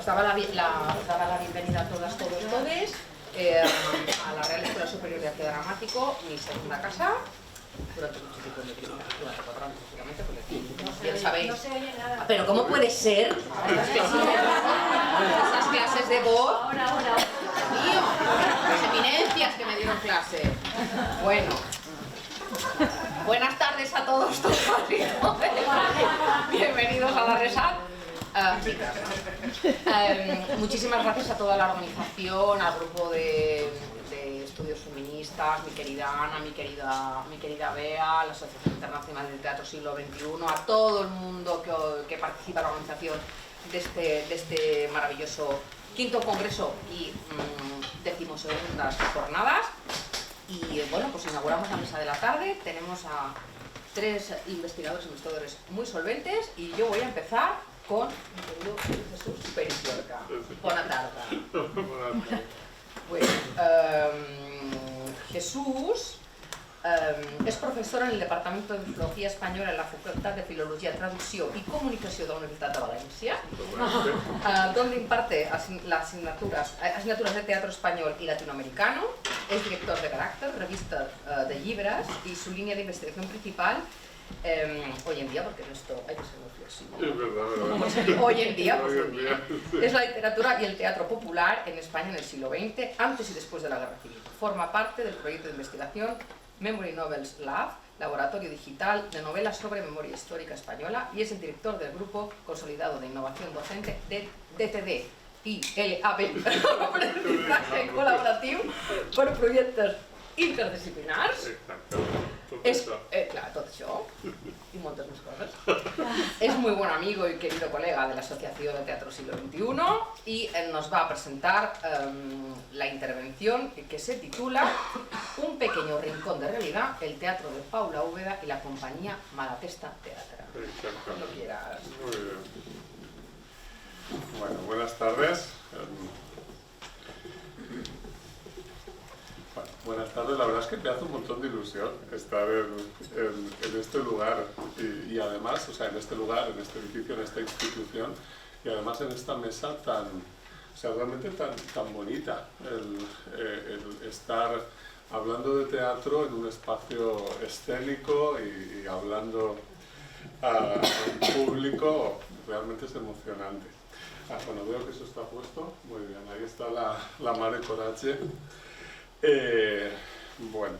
daba la bienvenida a todas, todos, todes a la Real Escuela Superior de Arte Dramático, mi segunda casa, durante mucho tiempo en mi primera, durante 4 años, básicamente, porque bien sabéis. No se oye nada. Pero ¿cómo puede ser? Esas clases de voz. Ahora. Mío, las eminencias que me dieron clase. Bueno. Buenas tardes a todos, bienvenidos a la RESAC. Muchísimas gracias a toda la organización, al grupo de estudios feministas, mi querida Ana, mi querida Bea, la Asociación Internacional del Teatro Siglo XXI, a todo el mundo que participa en la organización de este maravilloso quinto congreso y 12ª jornadas. Y bueno, pues inauguramos la mesa de la tarde. Tenemos a 3 investigadores muy solventes y yo voy a empezar con mi querido Jesús Periciorca. Buenas tardes. Bueno, Jesús és professor en el Departament de Filologia Espanyola en la Facultad de Filología, Traducción y Comunicación de la Universidad de Valencia, donde imparte asignaturas de teatro español y latinoamericano. Es director de Carácter, revista de libros, y su línea de investigación principal hoy en día, porque esto hay que ser muy flexible, es verdad. hoy en día, es la literatura y el teatro popular en España en el siglo XX, antes y después de la Guerra Civil. Forma parte del proyecto de investigación Memory Novels Lab, laboratorio digital de novelas sobre memoria histórica española, y es el director del Grupo Consolidado de Innovación Docente de DTD i LAB, aprendizaje col·laboratiu per projectes interdisciplinars. Claro, todo eso y muchas más cosas. Es muy buen amigo y querido colega de la Asociación de Teatro Siglo XXI y nos va a presentar la intervención que se titula Un pequeño rincón de realidad, el teatro de Paula Úbeda y la compañía Malatesta Teatro. Cuando quieras. Muy bien. Bueno, buenas tardes. Buenas tardes, la verdad es que me hace un montón de ilusión estar en este lugar y además, o sea, en este lugar, en este edificio, en esta institución y además en esta mesa realmente tan bonita, el estar hablando de teatro en un espacio escénico y hablando a un público, realmente es emocionante. Bueno, veo que eso está puesto, muy bien, ahí está la Mare Coraje. Bueno,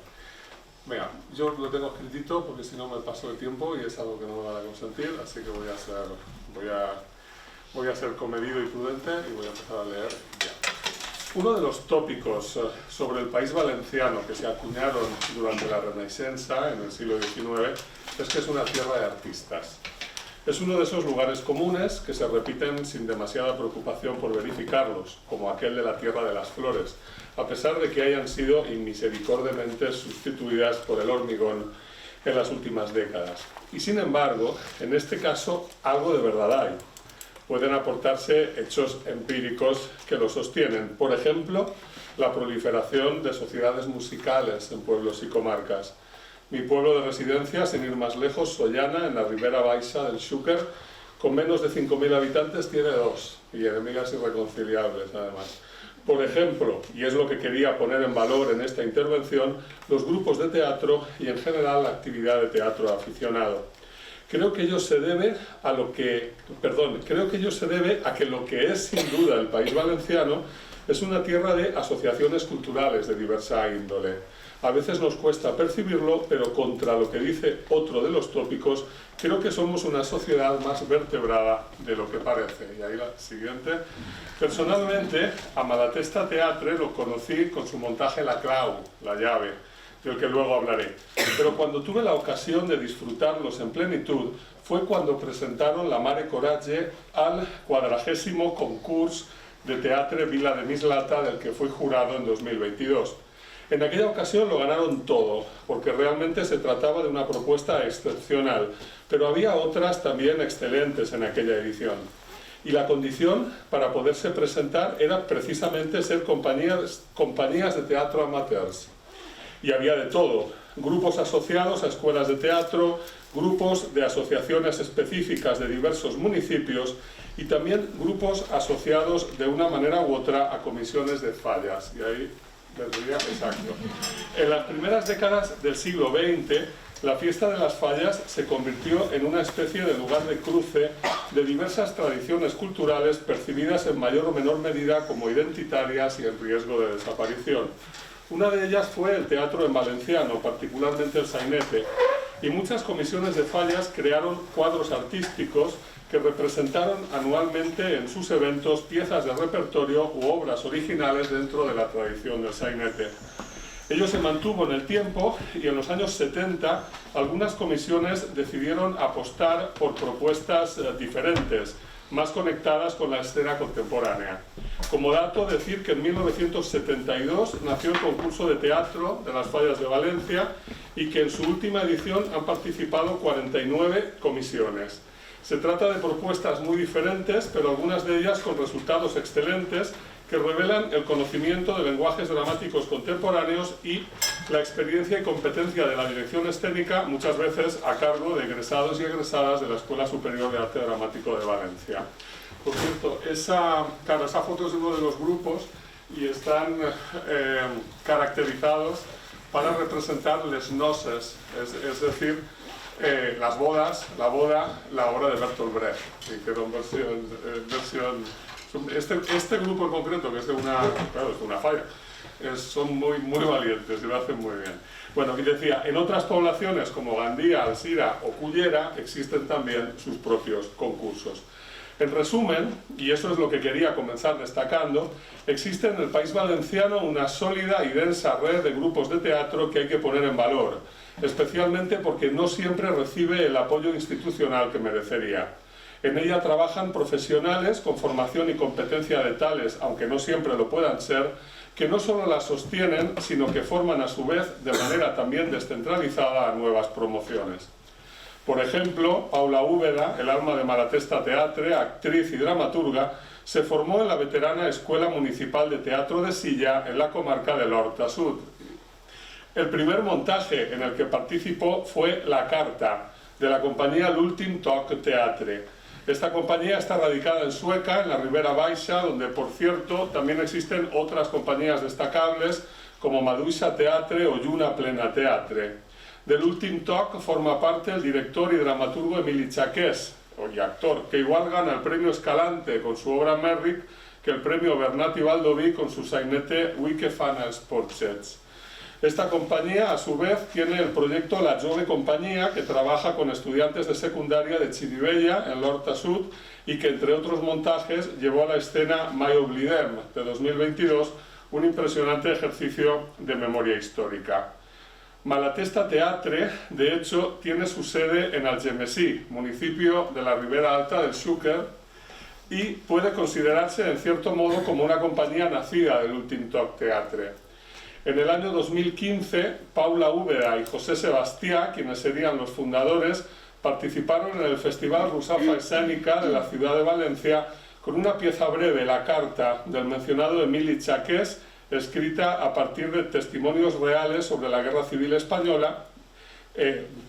venga, yo lo tengo escritito porque si no me paso de tiempo y es algo que no me van a consentir, así que voy a ser comedido y prudente y voy a empezar a leer ya. Uno de los tópicos sobre el país valenciano que se acuñaron durante la Renaixença en el siglo XIX es que es una tierra de artistas. Es uno de esos lugares comunes que se repiten sin demasiada preocupación por verificarlos, como aquel de la Tierra de las Flores, a pesar de que hayan sido inmisericordiamente sustituidas por el hormigón en las últimas décadas. Y sin embargo, en este caso, algo de verdad hay. Pueden aportarse hechos empíricos que lo sostienen. Por ejemplo, la proliferación de sociedades musicales en pueblos y comarcas. Mi pueblo de residencia, sin ir más lejos, Sollana, en la Ribera Baixa del Xúquer, con menos de 5.000 habitantes, tiene 2, y enemigas irreconciliables, además. Por ejemplo, y es lo que quería poner en valor en esta intervención, los grupos de teatro y en general la actividad de teatro aficionado. Creo que ello se debe a que lo que es sin duda el país valenciano es una tierra de asociaciones culturales de diversa índole. A veces nos cuesta percibirlo, pero contra lo que dice otro de los tópicos, creo que somos una sociedad más vertebrada de lo que parece. Y ahí la siguiente. Personalmente, a Malatesta Teatre lo conocí con su montaje La Clau, la llave, del que luego hablaré. Pero cuando tuve la ocasión de disfrutarlos en plenitud, fue cuando presentaron la Mare Coraje al 40º concurs de Teatre Vila de Mislata, del que fui jurado en 2022. En aquella ocasión lo ganaron todo, porque realmente se trataba de una propuesta excepcional, pero había otras también excelentes en aquella edición. Y la condición para poderse presentar era precisamente ser compañías de teatro amateurs. Y había de todo, grupos asociados a escuelas de teatro, grupos de asociaciones específicas de diversos municipios y también grupos asociados de una manera u otra a comisiones de fallas. Y ahí vendría exacto. En las primeras décadas del siglo XX, la fiesta de las fallas se convirtió en una especie de lugar de cruce de diversas tradiciones culturales percibidas en mayor o menor medida como identitarias y en riesgo de desaparición. Una de ellas fue el teatro en valenciano, particularmente el sainete, y muchas comisiones de fallas crearon cuadros artísticos que representaron anualmente en sus eventos piezas de repertorio u obras originales dentro de la tradición del sainete. Ello se mantuvo en el tiempo y en los años 70 algunas comisiones decidieron apostar por propuestas diferentes, más conectadas con la escena contemporánea. Como dato, decir que en 1972 nació el concurso de teatro de las Fallas de Valencia y que en su última edición han participado 49 comisiones. Se trata de propuestas muy diferentes, pero algunas de ellas con resultados excelentes que revelan el conocimiento de lenguajes dramáticos contemporáneos y la experiencia y competencia de la dirección escénica, muchas veces a cargo de egresados y egresadas de la Escuela Superior de Arte Dramático de Valencia. Por cierto, esa foto es de uno de los grupos y están caracterizados para representar les noces, es decir, las bodas, la obra de Bertolt Brecht, que era versión este grupo en concreto, que es de una falla, son muy valientes y lo hacen muy bien. Bueno, y decía, en otras poblaciones como Gandía, Alzira o Cullera existen también sus propios concursos. En resumen, y eso es lo que quería comenzar destacando, existe en el País Valenciano una sólida y densa red de grupos de teatro que hay que poner en valor, especialmente porque no siempre recibe el apoyo institucional que merecería. En ella trabajan profesionales con formación y competencia de tales, aunque no siempre lo puedan ser, que no solo la sostienen, sino que forman a su vez de manera también descentralizada a nuevas promociones. Por ejemplo, Paula Úbeda, el alma de Malatesta Teatre, actriz y dramaturga, se formó en la veterana Escuela Municipal de Teatro de Silla, en la comarca del Horta Sud. El primer montaje en el que participó fue La Carta, de la compañía L'Ultim Toc Teatre. Esta compañía está radicada en Sueca, en la Ribera Baixa, donde, por cierto, también existen otras compañías destacables como Maduixa Teatre o Lluna Plena Teatre. Del L'Ultim Toc forma parte el director y dramaturgo Emili Chaqués, y actor, que igual gana el premio Escalante con su obra Merrick que el premio Bernat i Baldoví con su sainete Wike fan els Porchets. Esta compañía, a su vez, tiene el proyecto La Jove Compañía, que trabaja con estudiantes de secundaria de Chirivella, en l'Horta Sud, y que, entre otros montajes, llevó a la escena Mai Oblidem, de 2022, un impresionante ejercicio de memoria histórica. Malatesta Teatre, de hecho, tiene su sede en Algemesí, municipio de la Ribera Alta del Xúquer, y puede considerarse, en cierto modo, como una compañía nacida del L'Ultim Toc Teatre. En el año 2015, Paula Úbeda y José Sebastià, quienes serían los fundadores, participaron en el Festival Rusafa Escénica de la ciudad de Valencia con una pieza breve, La Carta, del mencionado Emili Chaqués, escrita a partir de testimonios reales sobre la Guerra Civil Española,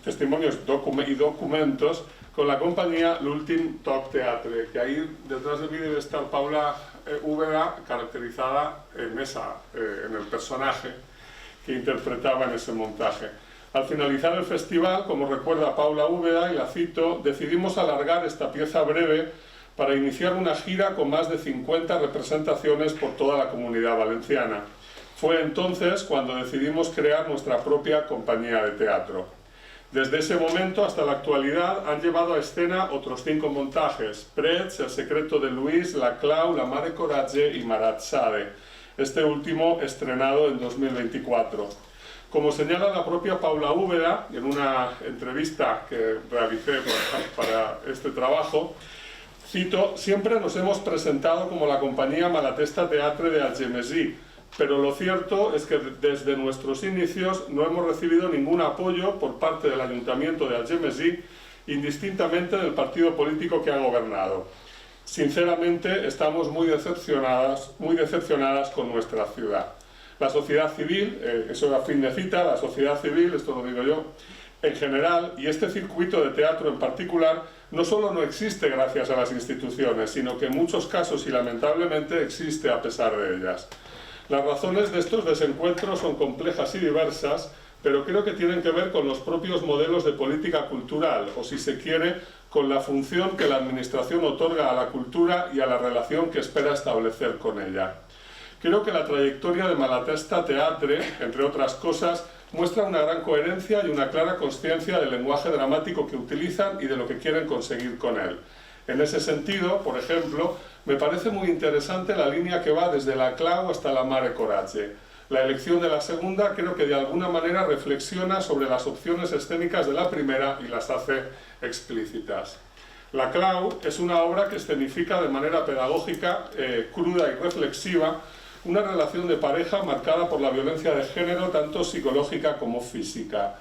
testimonios y documentos, con la compañía L'Ultim Toc Teatre, que ahí detrás de mí debe estar Paula Úbeda, caracterizada en el personaje que interpretaba en ese montaje. Al finalizar el festival, como recuerda Paula Úbeda, y la cito, decidimos alargar esta pieza breve para iniciar una gira con más de 50 representaciones por toda la Comunidad Valenciana. Fue entonces cuando decidimos crear nuestra propia compañía de teatro. Desde ese momento hasta la actualidad han llevado a escena otros 5 montajes: Prets, El secreto de Luis, La Clau, La Mare Coratge y Maratzade, este último estrenado en 2024. Como señala la propia Paula Úbeda, en una entrevista que realicé para este trabajo, cito, siempre nos hemos presentado como la compañía Malatesta Teatre de Algemesí, pero lo cierto es que desde nuestros inicios no hemos recibido ningún apoyo por parte del Ayuntamiento de Algemesí, indistintamente del partido político que ha gobernado. Sinceramente, estamos muy decepcionadas con nuestra ciudad. La sociedad civil, eso era fin de cita, la sociedad civil, esto lo digo yo, En general, y este circuito de teatro en particular, no solo no existe gracias a las instituciones, sino que en muchos casos y lamentablemente existe a pesar de ellas. Las razones de estos desencuentros son complejas y diversas, pero creo que tienen que ver con los propios modelos de política cultural, o si se quiere, con la función que la administración otorga a la cultura y a la relación que espera establecer con ella. Creo que la trayectoria de Malatesta Teatre, entre otras cosas, muestra una gran coherencia y una clara consciencia del lenguaje dramático que utilizan y de lo que quieren conseguir con él. En ese sentido, por ejemplo, me parece muy interesante la línea que va desde la clau hasta la mare coraggio. La elección de la segunda creo que de alguna manera reflexiona sobre las opciones escénicas de la primera y las hace explícitas. La clau es una obra que escenifica de manera pedagógica, cruda y reflexiva, una relación de pareja marcada por la violencia de género tanto psicológica como física.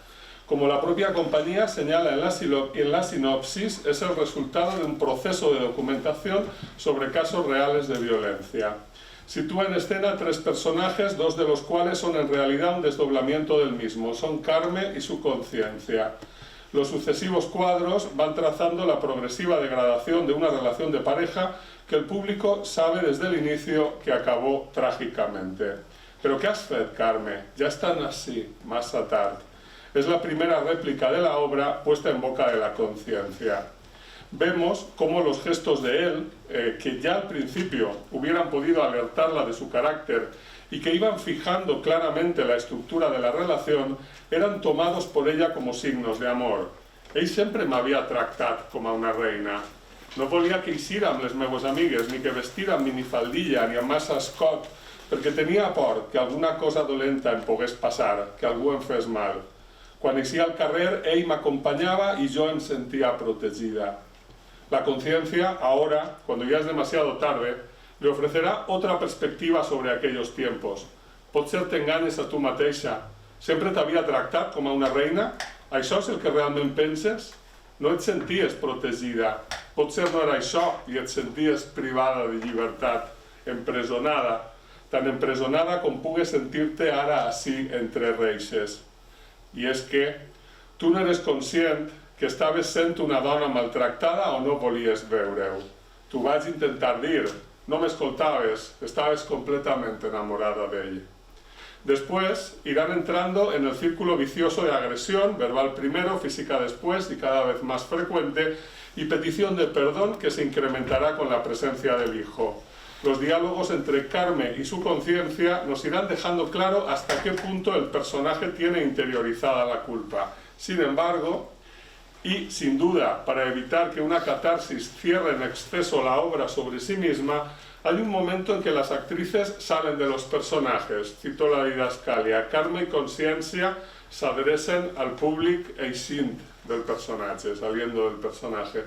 Como la propia compañía señala en la sinopsis, es el resultado de un proceso de documentación sobre casos reales de violencia. Sitúa en escena 3 personajes, 2 de los cuales son en realidad un desdoblamiento del mismo, son Carme y su conciencia. Los sucesivos cuadros van trazando la progresiva degradación de una relación de pareja que el público sabe desde el inicio que acabó trágicamente. Però què has fet, Carme? Ja estan así, massa tard. Es la primera réplica de la obra puesta en boca de la conciencia. Vemos cómo los gestos de él, que ya al principio hubieran podido alertarla de su carácter y que iban fijando claramente la estructura de la relación, eran tomados por ella como signos de amor. Ell sempre m'havia tractat com a una reina. No volia que eixir amb les meues amigues, ni que vestir amb minifaldilla, ni amb massa escot, perquè tenia por que alguna cosa dolenta em pogués passar, que algú em fes mal. Quan eixia al carrer, ell m'acompanyava y yo em sentia protegida. La conciencia, ahora, cuando ya es demasiado tarde, le ofrecerá otra perspectiva sobre aquellos tiempos. Potser t'enganes a tu mateixa. Sempre t'havia tractat com a una reina? Això és el que realment penses? No et senties protegida. Potser no era això i et senties privada de llibertat, empresonada, tan empresonada com pugues sentir-te ara així entre reixes. I és que tu no eres conscient que estaves sent una dona maltractada o no volies veure-ho. T'ho vaig intentar dir, no m'escoltaves, estaves completamente enamorada d'ell. Después irán entrando en el círculo vicioso de agresión, verbal primero, física después y cada vez más frecuente, y petición de perdón que se incrementará con la presencia del hijo. Los diálogos entre Carme y su conciencia nos irán dejando claro hasta qué punto el personaje tiene interiorizada la culpa. Sin embargo, y sin duda para evitar que una catarsis cierre en exceso la obra sobre sí misma, hay un momento en que las actrices salen de los personajes. Cito la didascalia. Carme y Consciència s'adrecen al públic eixint del personaje, saliendo del personaje,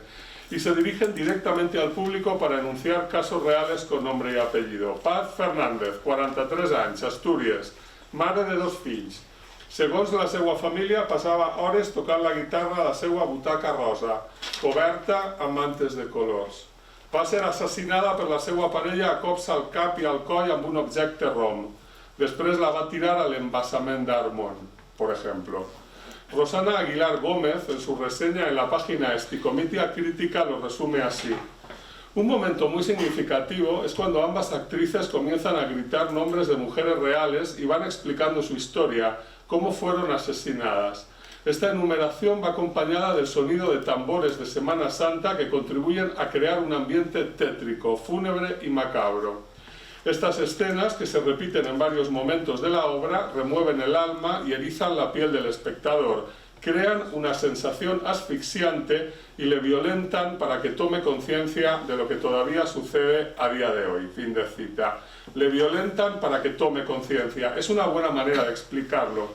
y se dirigen directamente al público para enunciar casos reales con nombre y apellido. Paz Fernández, 43 anys, Astúries, mare de 2 fills. Segons la seva família, passava hores tocant la guitarra a la seva butaca rosa, coberta amb mantes de colors. Va ser assassinada per la seva parella a cops al cap i al coll amb un objecte rom. Després la va tirar a l'embassament d'Armon, por ejemplo. Rosana Aguilar Gómez, en su reseña en la página Esticomitia Crítica, lo resume así. Un momento muy significativo es cuando ambas actrices comienzan a gritar nombres de mujeres reales y van explicando su historia, cómo fueron asesinadas. Esta enumeración va acompañada del sonido de tambores de Semana Santa que contribuyen a crear un ambiente tétrico, fúnebre y macabro. Estas escenas, que se repiten en varios momentos de la obra, remueven el alma y erizan la piel del espectador, crean una sensación asfixiante y le violentan para que tome conciencia de lo que todavía sucede a día de hoy. Fin de cita. Le violentan para que tome conciencia. Es una buena manera de explicarlo.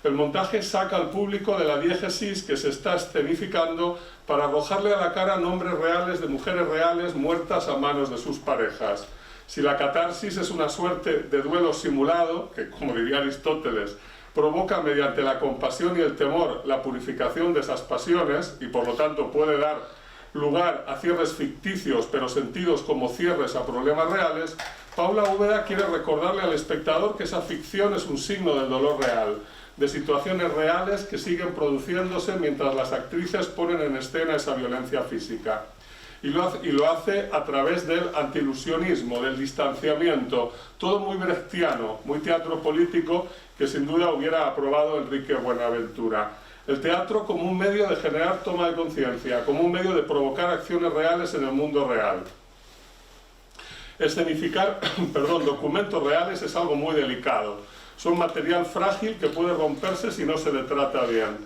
El montaje saca al público de la diégesis que se está escenificando para arrojarle a la cara nombres reales de mujeres reales muertas a manos de sus parejas. Si la catarsis es una suerte de duelo simulado, que como diría Aristóteles, provoca mediante la compasión y el temor la purificación de esas pasiones y por lo tanto puede dar lugar a cierres ficticios pero sentidos como cierres a problemas reales, Paula Úbeda quiere recordarle al espectador que esa ficción es un signo del dolor real. de situaciones reales que siguen produciéndose mientras las actrices ponen en escena esa violencia física. Y lo hace a través del antiilusionismo, del distanciamiento, todo muy brechtiano, muy teatro político, que sin duda hubiera aprobado Enrique Buenaventura. El teatro como un medio de generar toma de conciencia, como un medio de provocar acciones reales en el mundo real. Escenificar documentos reales es algo muy delicado. Son material frágil que puede romperse si no se le trata bien.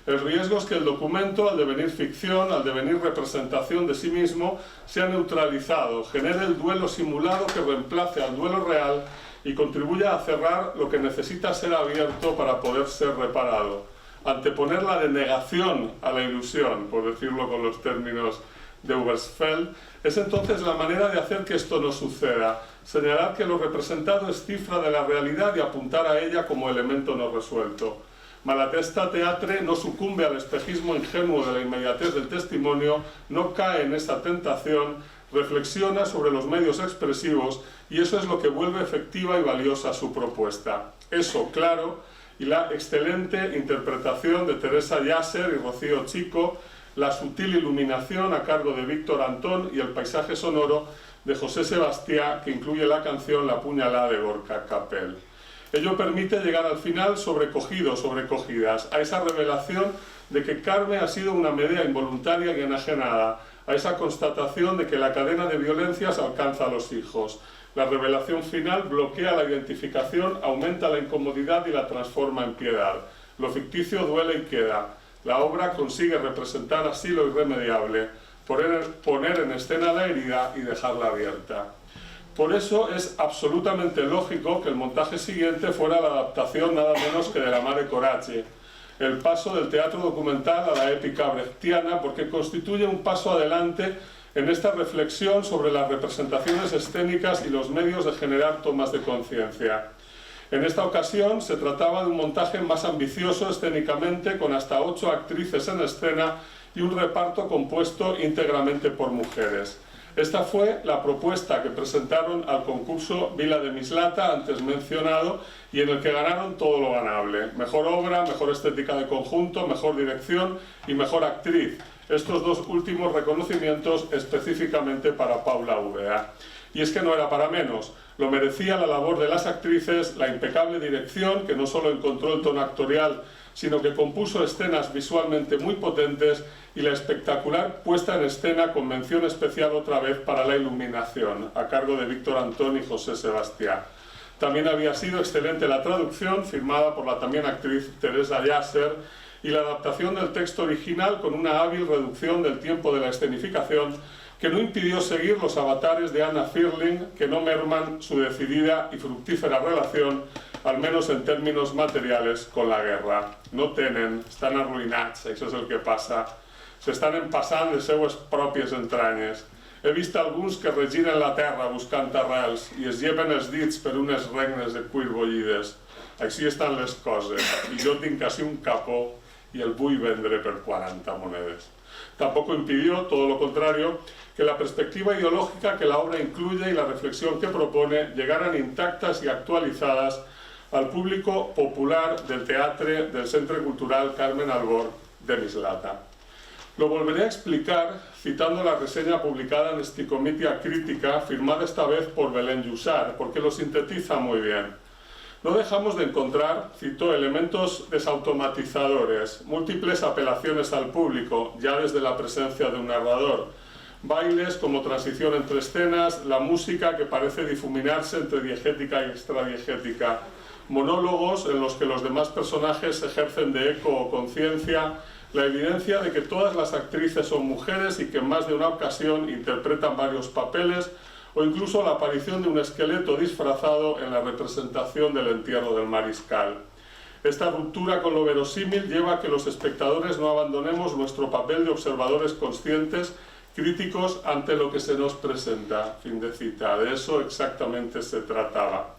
El riesgo es que el documento, al devenir ficción, al devenir representación de sí mismo, sea neutralizado, genere el duelo simulado que reemplace al duelo real y contribuya a cerrar lo que necesita ser abierto para poder ser reparado. Anteponer la denegación a la ilusión, por decirlo con los términos de Ubersfeld, es entonces la manera de hacer que esto no suceda, señalar que lo representado es cifra de la realidad y apuntar a ella como elemento no resuelto. Malatesta Teatre no sucumbe al espejismo ingenuo de la inmediatez del testimonio, no cae en esa tentación, reflexiona sobre los medios expresivos y eso es lo que vuelve efectiva y valiosa su propuesta. Eso, claro, y la excelente interpretación de Teresa Yasser y Rocío Chico, la sutil iluminación a cargo de Víctor Antón y el paisaje sonoro de José Sebastià, que incluye la canción La puñalada de Gorka Capel. Ello permite llegar al final sobrecogidos, sobrecogidas, a esa revelación de que Carmen ha sido una Medea involuntaria y enajenada, a esa constatación de que la cadena de violencias alcanza a los hijos. La revelación final bloquea la identificación, aumenta la incomodidad y la transforma en piedad. Lo ficticio duele y queda. La obra consigue representar así lo irremediable, poner en escena la herida y dejarla abierta. Por eso es absolutamente lógico que el montaje siguiente fuera la adaptación nada menos que de La Mare Coraggio, el paso del teatro documental a la épica brechtiana, porque constituye un paso adelante en esta reflexión sobre las representaciones escénicas y los medios de generar tomas de conciencia. En esta ocasión se trataba de un montaje más ambicioso escénicamente, con hasta 8 actrices en escena y un reparto compuesto íntegramente por mujeres. Esta fue la propuesta que presentaron al concurso Vila de Mislata, antes mencionado, y en el que ganaron todo lo ganable. Mejor obra, mejor estética de conjunto, mejor dirección y mejor actriz. Estos dos últimos reconocimientos específicamente para Paula Úbeda. Y es que no era para menos. Lo merecía la labor de las actrices, la impecable dirección, que no solo encontró el tono actorial, sino que compuso escenas visualmente muy potentes, y la espectacular puesta en escena con mención especial otra vez para la iluminación, a cargo de Víctor Antón y José Sebastià. También había sido excelente la traducción, firmada por la también actriz Teresa Yasser, y la adaptación del texto original con una hábil reducción del tiempo de la escenificación, que no impidió seguir los avatares de Anna Firling, que no merman su decidida y fructífera relación, al menos en términos materiales, con la guerra. No tenen, estan arruïnats, això és el que passa. S'estan empassant les seues pròpies entranyes. He vist alguns que reginen la terra buscant arrels i es lleven els dits per unes regnes de cuir bollides. Així estan les coses, i jo tinc quasi un capó y el vull vendre per 40 monedes. Tampoco impidió, todo lo contrario, que la perspectiva ideológica que la obra incluye y la reflexión que propone llegaran intactas y actualizadas al público popular del Teatre del Centre Cultural Carmen Albor de Mislata. Lo volveré a explicar citando la reseña publicada en Sticomitia Crítica, firmada esta vez por Belén Llussar, porque lo sintetiza muy bien. No dejamos de encontrar, cito, elementos desautomatizadores, múltiples apelaciones al público, ya desde la presencia de un narrador, bailes como transición entre escenas, la música que parece difuminarse entre diegética y extradiegética, monólogos en los que los demás personajes ejercen de eco o conciencia, la evidencia de que todas las actrices son mujeres y que en más de una ocasión interpretan varios papeles, o incluso la aparición de un esqueleto disfrazado en la representación del entierro del mariscal. Esta ruptura con lo verosímil lleva a que los espectadores no abandonemos nuestro papel de observadores conscientes, críticos ante lo que se nos presenta. Fin de cita. De eso exactamente se trataba.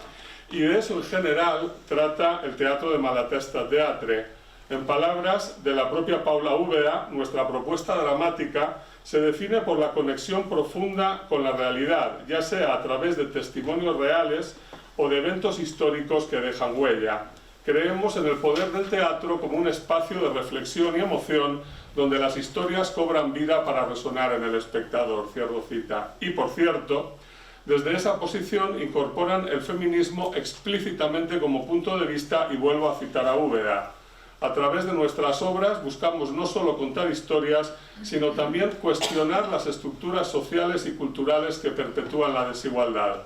Y de eso en general trata el teatro de Malatesta Teatre. En palabras de la propia Paula Úbeda, nuestra propuesta dramática se define por la conexión profunda con la realidad, ya sea a través de testimonios reales o de eventos históricos que dejan huella, Creemos en el poder del teatro como un espacio de reflexión y emoción donde las historias cobran vida para resonar en el espectador, cierro cita. Y por cierto, desde esa posición incorporan el feminismo explícitamente como punto de vista y vuelvo a citar a Úbeda. A través de nuestras obras buscamos no solo contar historias, sino también cuestionar las estructuras sociales y culturales que perpetúan la desigualdad.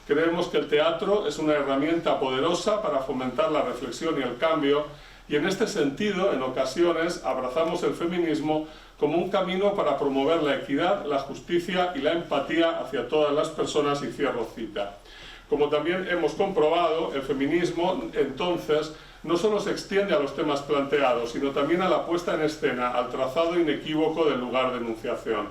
Creemos que el teatro es una herramienta poderosa para fomentar la reflexión y el cambio, y en este sentido, en ocasiones, abrazamos el feminismo como un camino para promover la equidad, la justicia y la empatía hacia todas las personas, y cierro cita. Como también hemos comprobado, el feminismo, entonces, no solo se extiende a los temas planteados, sino también a la puesta en escena, al trazado inequívoco del lugar de enunciación.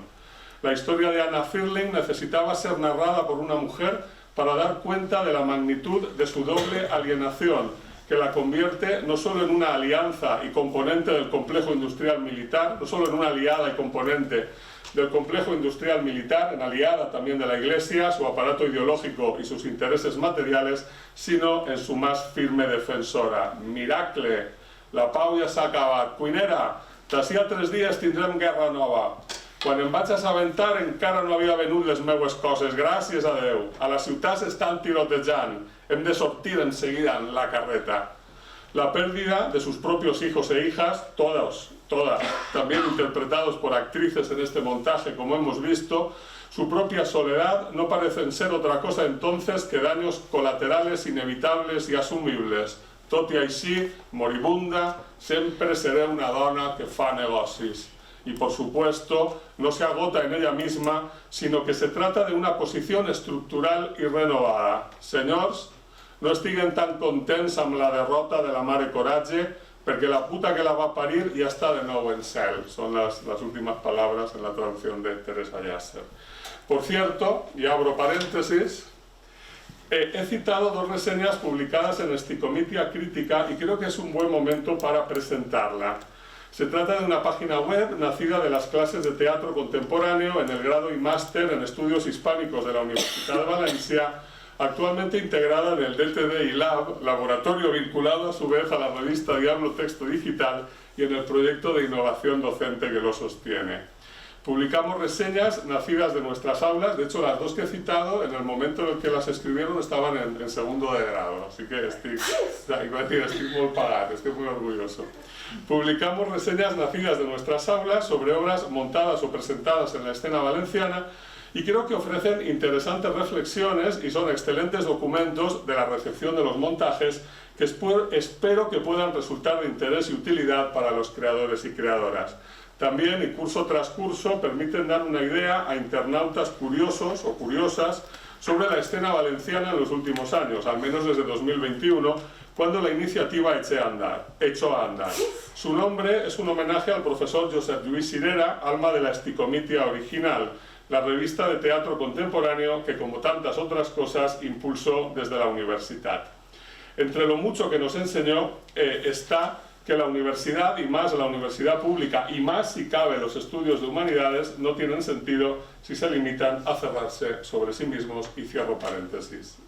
La historia de Anna Firling necesitaba ser narrada por una mujer para dar cuenta de la magnitud de su doble alienación, que la convierte no solo en una alianza y componente del complejo industrial militar, no solo en una aliada y componente del complejo industrial militar, en aliada también de la Iglesia, su aparato ideológico y sus intereses materiales, sino en su más firme defensora. Miracle, la pau ja s'ha acabat. Cuinera, d'ací a 3 dies tindrem guerra nova. Quan em vaig assabentar encara no havia venut les meues coses, gràcies a Déu. A la ciutat s'estan tirotejant, hem de sortir enseguida en la carreta. La pérdida de sus propios hijos e hijas, todas, también interpretados por actrices en este montaje, como hemos visto, su propia soledad no parecen ser otra cosa entonces que daños colaterales inevitables y asumibles. Tot i així, moribunda, sempre seré una dona que fa negocis. Y por supuesto, no se agota en ella misma, sino que se trata de una posición estructural y renovada. Senyors, no estiguen tan contents amb la derrota de la Mare Coratge, perquè la puta que la va parir ja està de nou en cel. Son las últimas palabras en la traducción de Teresa Yasser. Por cierto, y abro paréntesis, he citado 2 reseñas publicadas en Sticomitia Crítica y creo que es un buen momento para presentarla. Se trata de una página web nacida de las clases de teatro contemporáneo en el grado y máster en estudios hispánicos de la Universidad de Valencia, actualmente integrada en el DTDI Lab, laboratorio vinculado a su vez a la revista Diablo Texto Digital y en el proyecto de innovación docente que lo sostiene. Publicamos reseñas nacidas de nuestras aulas, de hecho las 2 que he citado, en el momento en el que las escribieron estaban en segundo de grado, así que estoy muy pagat, estoy muy orgulloso. Publicamos reseñas nacidas de nuestras aulas sobre obras montadas o presentadas en la escena valenciana y creo que ofrecen interesantes reflexiones y son excelentes documentos de la recepción de los montajes que espero que puedan resultar de interés y utilidad para los creadores y creadoras. También, y curso tras curso, permiten dar una idea a internautas curiosos o curiosas sobre la escena valenciana en los últimos años, al menos desde 2021, cuando la iniciativa echó a andar. Su nombre es un homenaje al profesor Josep Lluís Cirera, alma de la Sticomitia original, la revista de teatro contemporáneo que, como tantas otras cosas, impulsó desde la universidad. Entre lo mucho que nos enseñó está que la universidad, y más la universidad pública, y más si cabe los estudios de humanidades, no tienen sentido si se limitan a cerrarse sobre sí mismos, y cierro paréntesis.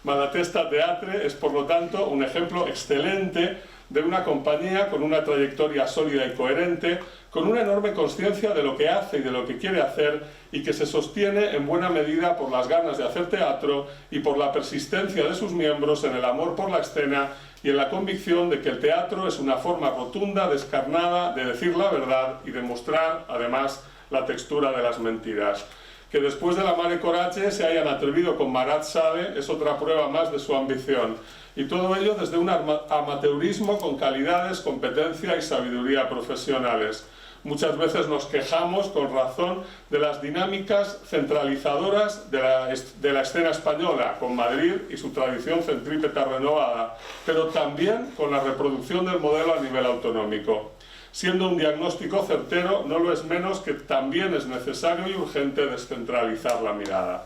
Malatesta Teatre es, por lo tanto, un ejemplo excelente de una compañía con una trayectoria sólida y coherente, con una enorme consciencia de lo que hace y de lo que quiere hacer, y que se sostiene en buena medida por las ganas de hacer teatro y por la persistencia de sus miembros en el amor por la escena y en la convicción de que el teatro es una forma rotunda, descarnada, de decir la verdad y de mostrar, además, la textura de las mentiras. Que después de la Mare Coratge se hayan atrevido con Marat Sade es otra prueba más de su ambición. Y todo ello desde un amateurismo con calidades, competencia y sabiduría profesionales. Muchas veces nos quejamos, con razón, de las dinámicas centralizadoras de la escena española, con Madrid y su tradición centrípeta renovada, pero también con la reproducción del modelo a nivel autonómico. Siendo un diagnóstico certero, no lo es menos que también es necesario y urgente descentralizar la mirada.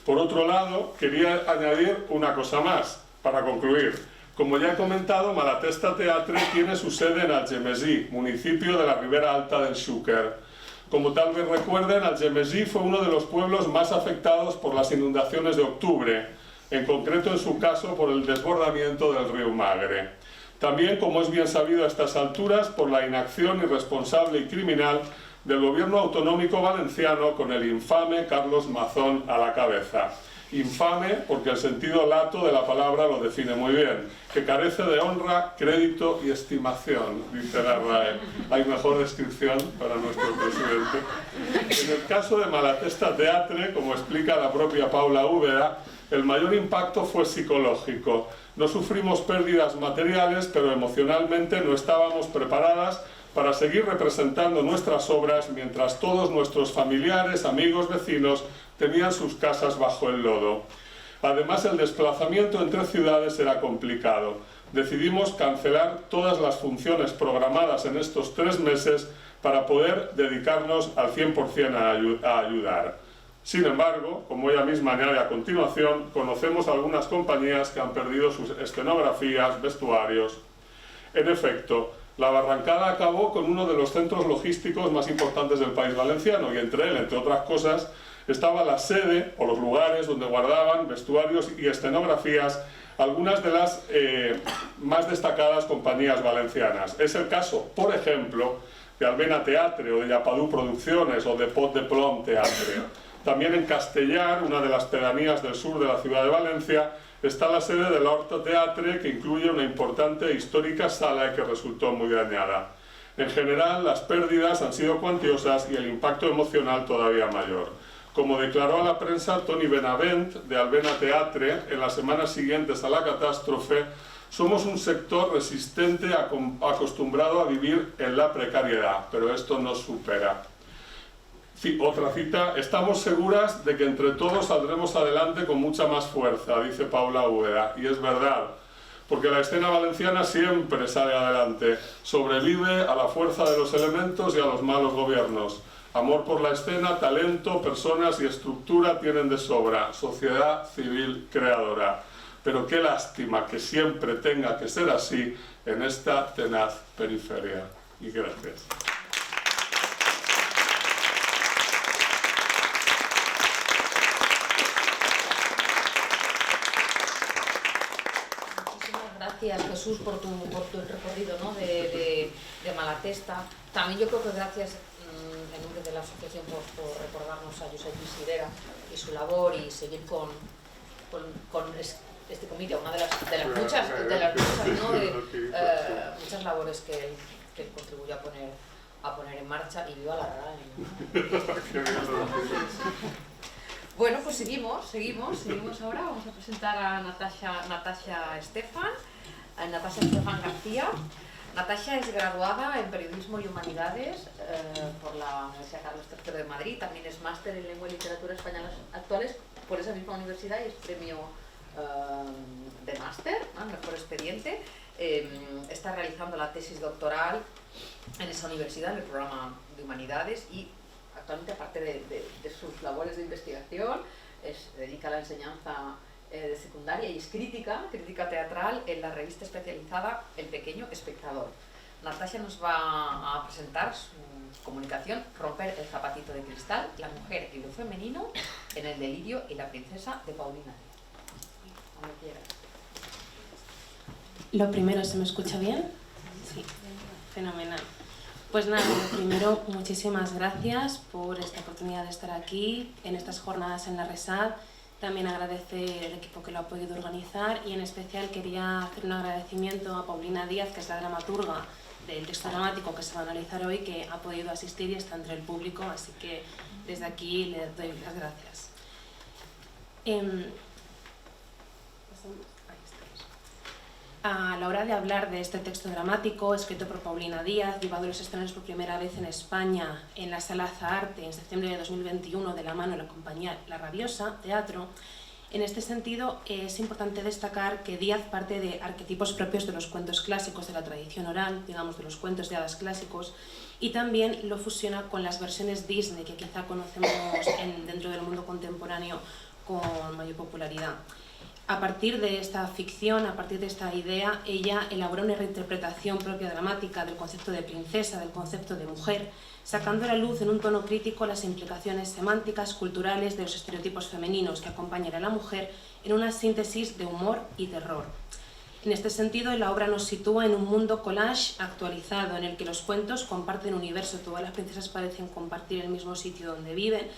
Por otro lado, quería añadir una cosa más, para concluir. Como ya he comentado, Malatesta Teatre tiene su sede en Algemesí, municipio de la Ribera Alta del Xúquer. Como tal vez recuerden, Algemesí fue uno de los pueblos más afectados por las inundaciones de octubre. en concreto en su caso por el desbordamiento del río Magre. También, como es bien sabido a estas alturas, por la inacción irresponsable y criminal del gobierno autonómico valenciano con el infame Carlos Mazón a la cabeza. Infame porque el sentido lato de la palabra lo define muy bien, que carece de honra, crédito y estimación, dice la RAE. Hay mejor descripción para nuestro presidente. En el caso de Malatesta Teatre, como explica la propia Paula Úbeda, el mayor impacto fue psicológico. No sufrimos pérdidas materiales, pero emocionalmente no estábamos preparadas para seguir representando nuestras obras mientras todos nuestros familiares, amigos, vecinos tenían sus casas bajo el lodo. Además, el desplazamiento entre ciudades era complicado. Decidimos cancelar todas las funciones programadas en estos 3 meses para poder dedicarnos al 100% a ayudar. Sin embargo, como ella misma añade a continuación, conocemos algunas compañías que han perdido sus escenografías, vestuarios. En efecto, la Barrancada acabó con uno de los centros logísticos más importantes del país valenciano y entre él, entre otras cosas, estaba la sede o los lugares donde guardaban vestuarios y escenografías algunas de las más destacadas compañías valencianas. Es el caso, por ejemplo, de Albena Teatre o de Llapadú Producciones o de Pot de Plom Teatre. También en Castellar, una de las pedanías del sur de la ciudad de Valencia, está la sede del Horto Teatre, que incluye una importante e histórica sala que resultó muy dañada. En general, las pérdidas han sido cuantiosas y el impacto emocional todavía mayor. Como declaró a la prensa Toni Benavent, de Albena Teatre, en las semanas siguientes a la catástrofe, somos un sector resistente acostumbrado a vivir en la precariedad, pero esto nos supera. Otra cita, estamos seguras de que entre todos saldremos adelante con mucha más fuerza, dice Paula Úbeda, y es verdad, porque la escena valenciana siempre sale adelante, sobrevive a la fuerza de los elementos y a los malos gobiernos. Amor por la escena, talento, personas y estructura tienen de sobra, sociedad civil creadora. Pero qué lástima que siempre tenga que ser así en esta tenaz periferia. Y gracias. Gracias, Jesús, por tu recorrido, ¿no? de Malatesta. También yo creo que gracias en nombre de la asociación por recordarnos a Josep Isidera y su labor y seguir con este comité, una de las muchas, ¿no? Muchas labores que él contribuyó a poner en marcha, y viva la RAE. Bueno, pues seguimos ahora. Vamos a presentar a Natasha Estefan García. Natasha es graduada en Periodismo y Humanidades por la Universidad Carlos III de Madrid. También es máster en Lengua y Literatura Españolas Actuales por esa misma universidad y es premio de máster, ¿no? Mejor expediente. Está realizando la tesis doctoral en esa universidad, en el programa de Humanidades, y actualmente, aparte de sus labores de investigación, se dedica a la enseñanza de secundaria y es crítica teatral en la revista especializada El Pequeño Espectador. Natasha nos va a presentar su comunicación Romper el zapatito de cristal, la mujer y lo femenino en el delirio y la princesa de Paulina Díaz. Cuando quieras. Lo primero, ¿se me escucha bien? Sí, fenomenal. Pues nada, lo primero, muchísimas gracias por esta oportunidad de estar aquí en estas jornadas en la RESAD. También agradecer el equipo que lo ha podido organizar y en especial quería hacer un agradecimiento a Paulina Díaz, que es la dramaturga del texto dramático que se va a analizar hoy, que ha podido asistir y está entre el público, así que desde aquí le doy las gracias. A la hora de hablar de este texto dramático, escrito por Paulina Díaz, llevado a los estrenos por primera vez en España en la Sala Zaharte en septiembre de 2021 de la mano de la compañía La Rabiosa Teatro, en este sentido es importante destacar que Díaz parte de arquetipos propios de los cuentos clásicos de la tradición oral, digamos de los cuentos de hadas clásicos, y también lo fusiona con las versiones Disney que quizá conocemos dentro del mundo contemporáneo con mayor popularidad. A partir de esta ficción, a partir de esta idea, ella elabora una reinterpretación propia dramática del concepto de princesa, del concepto de mujer, sacando a la luz en un tono crítico las implicaciones semánticas, culturales de los estereotipos femeninos que acompañan a la mujer en una síntesis de humor y terror. En este sentido, la obra nos sitúa en un mundo collage actualizado, en el que los cuentos comparten universo, todas las princesas parecen compartir el mismo sitio donde viven,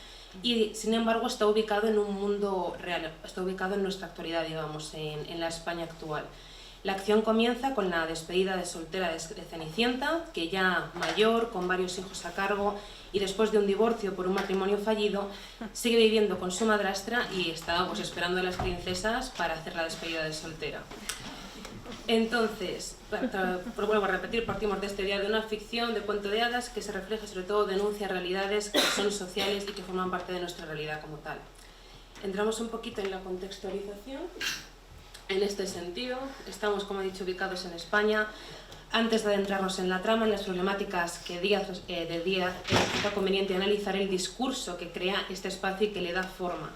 y sin embargo está ubicado en un mundo real, está ubicado en nuestra actualidad, digamos, en la España actual. La acción comienza con la despedida de soltera de Cenicienta, que ya mayor, con varios hijos a cargo, y después de un divorcio por un matrimonio fallido, sigue viviendo con su madrastra y está pues esperando a las princesas para hacer la despedida de soltera. Entonces, vuelvo a repetir, partimos de esta idea de una ficción, de cuento de hadas, que se refleja sobre todo, denuncia realidades que son sociales y que forman parte de nuestra realidad como tal. Entramos un poquito en la contextualización. En este sentido, estamos, como he dicho, ubicados en España. Antes de adentrarnos en la trama, en las problemáticas que Díaz resulta conveniente analizar el discurso que crea este espacio y que le da forma.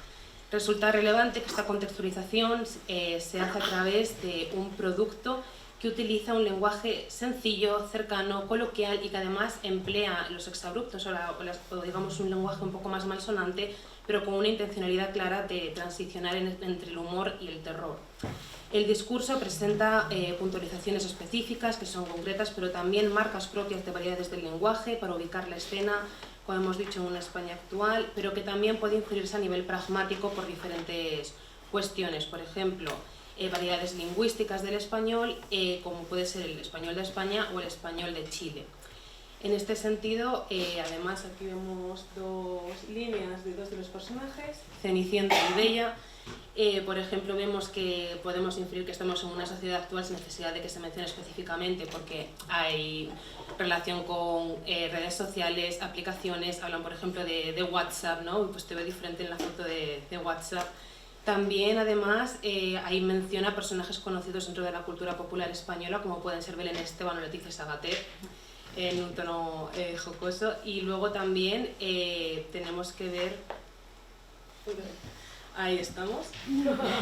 Resulta relevante que esta contextualización se hace a través de un producto que utiliza un lenguaje sencillo, cercano, coloquial y que además emplea los exabruptos o digamos un lenguaje un poco más malsonante, pero con una intencionalidad clara de transicionar entre el humor y el terror. El discurso presenta puntualizaciones específicas que son concretas, pero también marcas propias de variedades del lenguaje para ubicar la escena, como hemos dicho, en una España actual, pero que también puede inferirse a nivel pragmático por diferentes cuestiones. Por ejemplo, variedades lingüísticas del español, como puede ser el español de España o el español de Chile. En este sentido, además aquí vemos dos líneas de dos de los personajes, Cenicienta y Bella. Por ejemplo, vemos que podemos inferir que estamos en una sociedad actual sin necesidad de que se mencione específicamente, porque hay relación con redes sociales, aplicaciones, hablan por ejemplo de WhatsApp, ¿no? Pues te ve diferente en la foto de WhatsApp. También, además, ahí menciona personajes conocidos dentro de la cultura popular española, como pueden ser Belén Esteban o Leticia Sabater, en un tono jocoso. Y luego también tenemos que ver... Ahí estamos.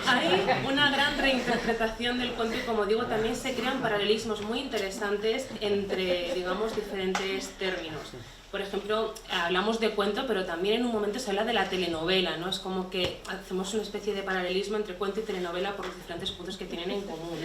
Hay una gran reinterpretación del cuento y, como digo, también se crean paralelismos muy interesantes entre, digamos, diferentes términos. Por ejemplo, hablamos de cuento, pero también en un momento se habla de la telenovela, ¿no? Es como que hacemos una especie de paralelismo entre cuento y telenovela por los diferentes puntos que tienen en común.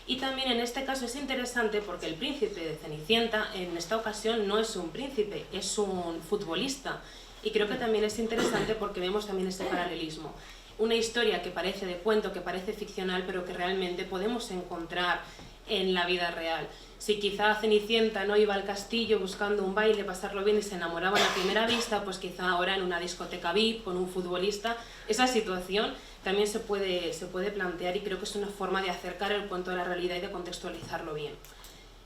Y también en este caso es interesante porque el príncipe de Cenicienta en esta ocasión no es un príncipe, es un futbolista. Y creo que también es interesante porque vemos también este paralelismo. Una historia que parece de cuento, que parece ficcional, pero que realmente podemos encontrar en la vida real. Si quizá Cenicienta no iba al castillo buscando un baile, pasarlo bien y se enamoraba a la primera vista, pues quizá ahora en una discoteca VIP con un futbolista, esa situación también se puede plantear y creo que es una forma de acercar el cuento a la realidad y de contextualizarlo bien.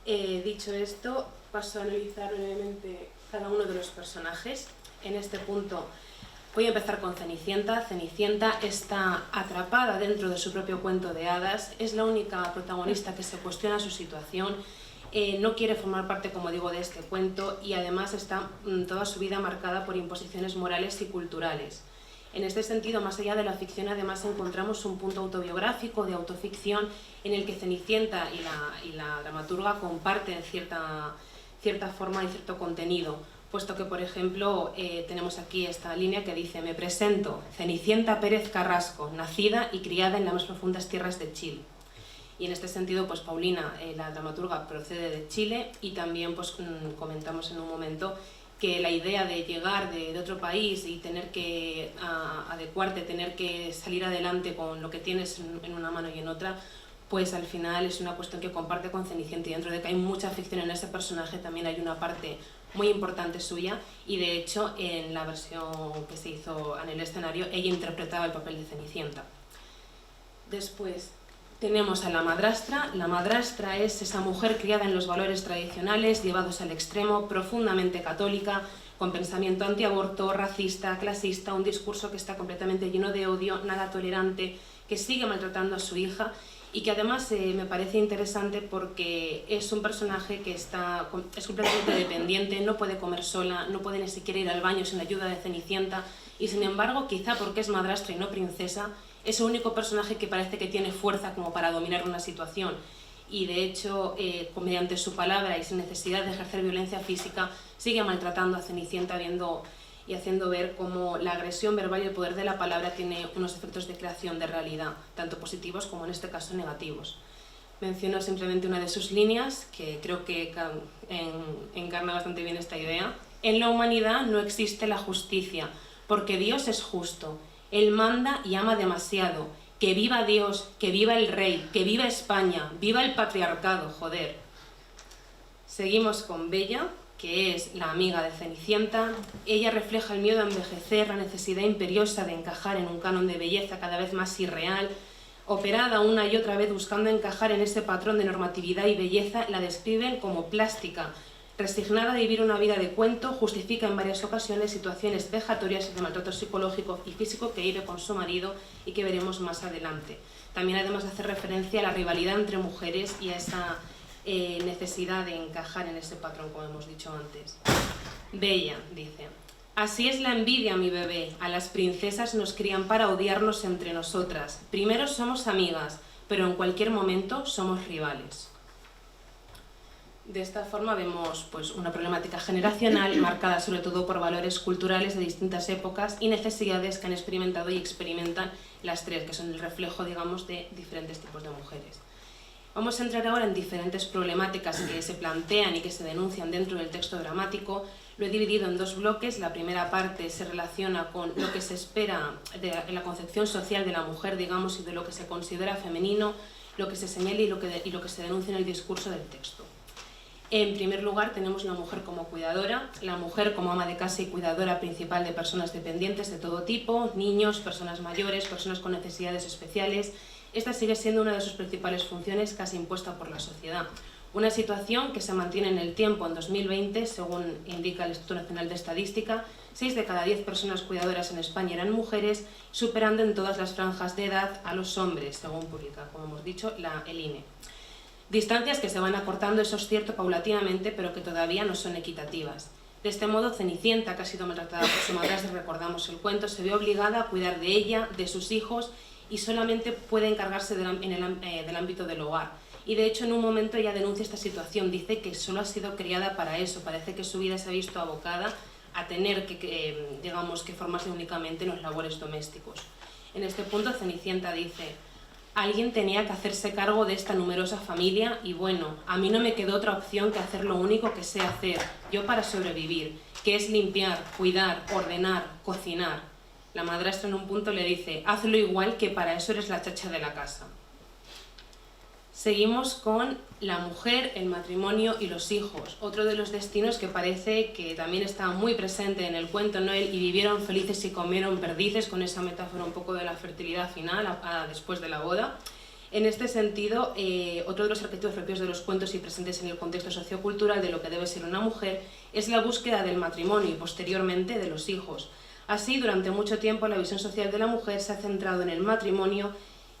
Dicho esto, paso a analizar brevemente cada uno de los personajes. En este punto voy a empezar con Cenicienta. Cenicienta está atrapada dentro de su propio cuento de hadas, es la única protagonista que se cuestiona su situación, no quiere formar parte, como digo, de este cuento y además está toda su vida marcada por imposiciones morales y culturales. En este sentido, más allá de la ficción, además encontramos un punto autobiográfico, de autoficción, en el que Cenicienta y la dramaturga comparten cierta forma y cierto contenido, puesto que, por ejemplo, tenemos aquí esta línea que dice: me presento, Cenicienta Pérez Carrasco, nacida y criada en las más profundas tierras de Chile. Y en este sentido, pues Paulina, la dramaturga, procede de Chile y también pues comentamos en un momento que la idea de llegar de otro país y tener que adecuarte, tener que salir adelante con lo que tienes en una mano y en otra, pues al final es una cuestión que comparte con Cenicienta, y dentro de que hay mucha ficción en ese personaje también hay una parte muy importante suya, y de hecho en la versión que se hizo en el escenario ella interpretaba el papel de Cenicienta. Después tenemos a la madrastra. La madrastra es esa mujer criada en los valores tradicionales, llevados al extremo, profundamente católica, con pensamiento antiaborto, racista, clasista, un discurso que está completamente lleno de odio, nada tolerante, que sigue maltratando a su hija y que además me parece interesante porque es un personaje que es completamente dependiente, no puede comer sola, no puede ni siquiera ir al baño sin la ayuda de Cenicienta, y sin embargo, quizá porque es madrastra y no princesa, ese único personaje que parece que tiene fuerza como para dominar una situación y de hecho mediante su palabra y sin necesidad de ejercer violencia física sigue maltratando a Cenicienta y haciendo ver cómo la agresión verbal y el poder de la palabra tiene unos efectos de creación de realidad, tanto positivos como en este caso negativos. Menciono simplemente una de sus líneas, que creo que encarna bastante bien esta idea. En la humanidad no existe la justicia, porque Dios es justo. Él manda y ama demasiado. Que viva Dios, que viva el rey, que viva España, viva el patriarcado, joder. Seguimos con Bella, que es la amiga de Cenicienta. Ella refleja el miedo a envejecer, la necesidad imperiosa de encajar en un canon de belleza cada vez más irreal. Operada una y otra vez buscando encajar en ese patrón de normatividad y belleza, la describen como plástica. Resignada a vivir una vida de cuento, justifica en varias ocasiones situaciones vejatorias de maltrato psicológico y físico que vive con su marido y que veremos más adelante. También además hace referencia a la rivalidad entre mujeres y a esa necesidad de encajar en ese patrón, como hemos dicho antes. Bella, dice: así es la envidia, mi bebé. A las princesas nos crían para odiarnos entre nosotras. Primero somos amigas, pero en cualquier momento somos rivales. De esta forma vemos pues, una problemática generacional marcada sobre todo por valores culturales de distintas épocas y necesidades que han experimentado y experimentan las tres, que son el reflejo, digamos, de diferentes tipos de mujeres. Vamos a entrar ahora en diferentes problemáticas que se plantean y que se denuncian dentro del texto dramático. Lo he dividido en dos bloques. La primera parte se relaciona con lo que se espera en la concepción social de la mujer, digamos, y de lo que se considera femenino, lo que se señala y lo que se denuncia en el discurso del texto. En primer lugar tenemos la mujer como cuidadora, la mujer como ama de casa y cuidadora principal de personas dependientes de todo tipo, niños, personas mayores, personas con necesidades especiales. Esta sigue siendo una de sus principales funciones casi impuesta por la sociedad. Una situación que se mantiene en el tiempo. En 2020, según indica el Instituto Nacional de Estadística, 6 de cada 10 personas cuidadoras en España eran mujeres, superando en todas las franjas de edad a los hombres, según publica, como hemos dicho, el INE. Distancias que se van acortando, eso es cierto, paulatinamente, pero que todavía no son equitativas. De este modo, Cenicienta, que ha sido maltratada por su madrastra, recordamos el cuento, se ve obligada a cuidar de ella, de sus hijos, y solamente puede encargarse del ámbito del hogar. Y de hecho, en un momento ella denuncia esta situación, dice que solo ha sido criada para eso, parece que su vida se ha visto abocada a tener digamos, que formarse únicamente en los labores domésticos. En este punto, Cenicienta dice: alguien tenía que hacerse cargo de esta numerosa familia y bueno, a mí no me quedó otra opción que hacer lo único que sé hacer, yo para sobrevivir, que es limpiar, cuidar, ordenar, cocinar. La madrastra en un punto le dice: hazlo igual, que para eso eres la chacha de la casa. Seguimos con la mujer, el matrimonio y los hijos, otro de los destinos que parece que también está muy presente en el cuento Noel, y vivieron felices y comieron perdices, con esa metáfora un poco de la fertilidad final después de la boda. En este sentido, otro de los arquetipos propios de los cuentos y presentes en el contexto sociocultural de lo que debe ser una mujer es la búsqueda del matrimonio y posteriormente de los hijos. Así, durante mucho tiempo la visión social de la mujer se ha centrado en el matrimonio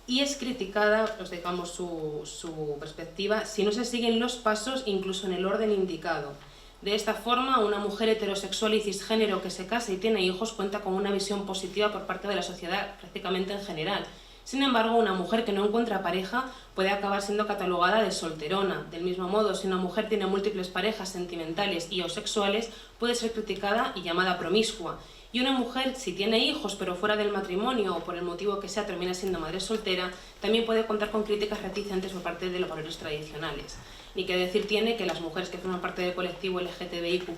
y es criticada, pues digamos, su perspectiva si no se siguen los pasos incluso en el orden indicado. De esta forma, una mujer heterosexual y cisgénero que se casa y tiene hijos cuenta con una visión positiva por parte de la sociedad prácticamente en general. Sin embargo, una mujer que no encuentra pareja puede acabar siendo catalogada de solterona. Del mismo modo, si una mujer tiene múltiples parejas sentimentales y o sexuales, puede ser criticada y llamada promiscua. Y una mujer, si tiene hijos pero fuera del matrimonio o por el motivo que sea termina siendo madre soltera, también puede contar con críticas reticentes por parte de los valores tradicionales. Ni que decir tiene que las mujeres que forman parte del colectivo LGTBIQ+,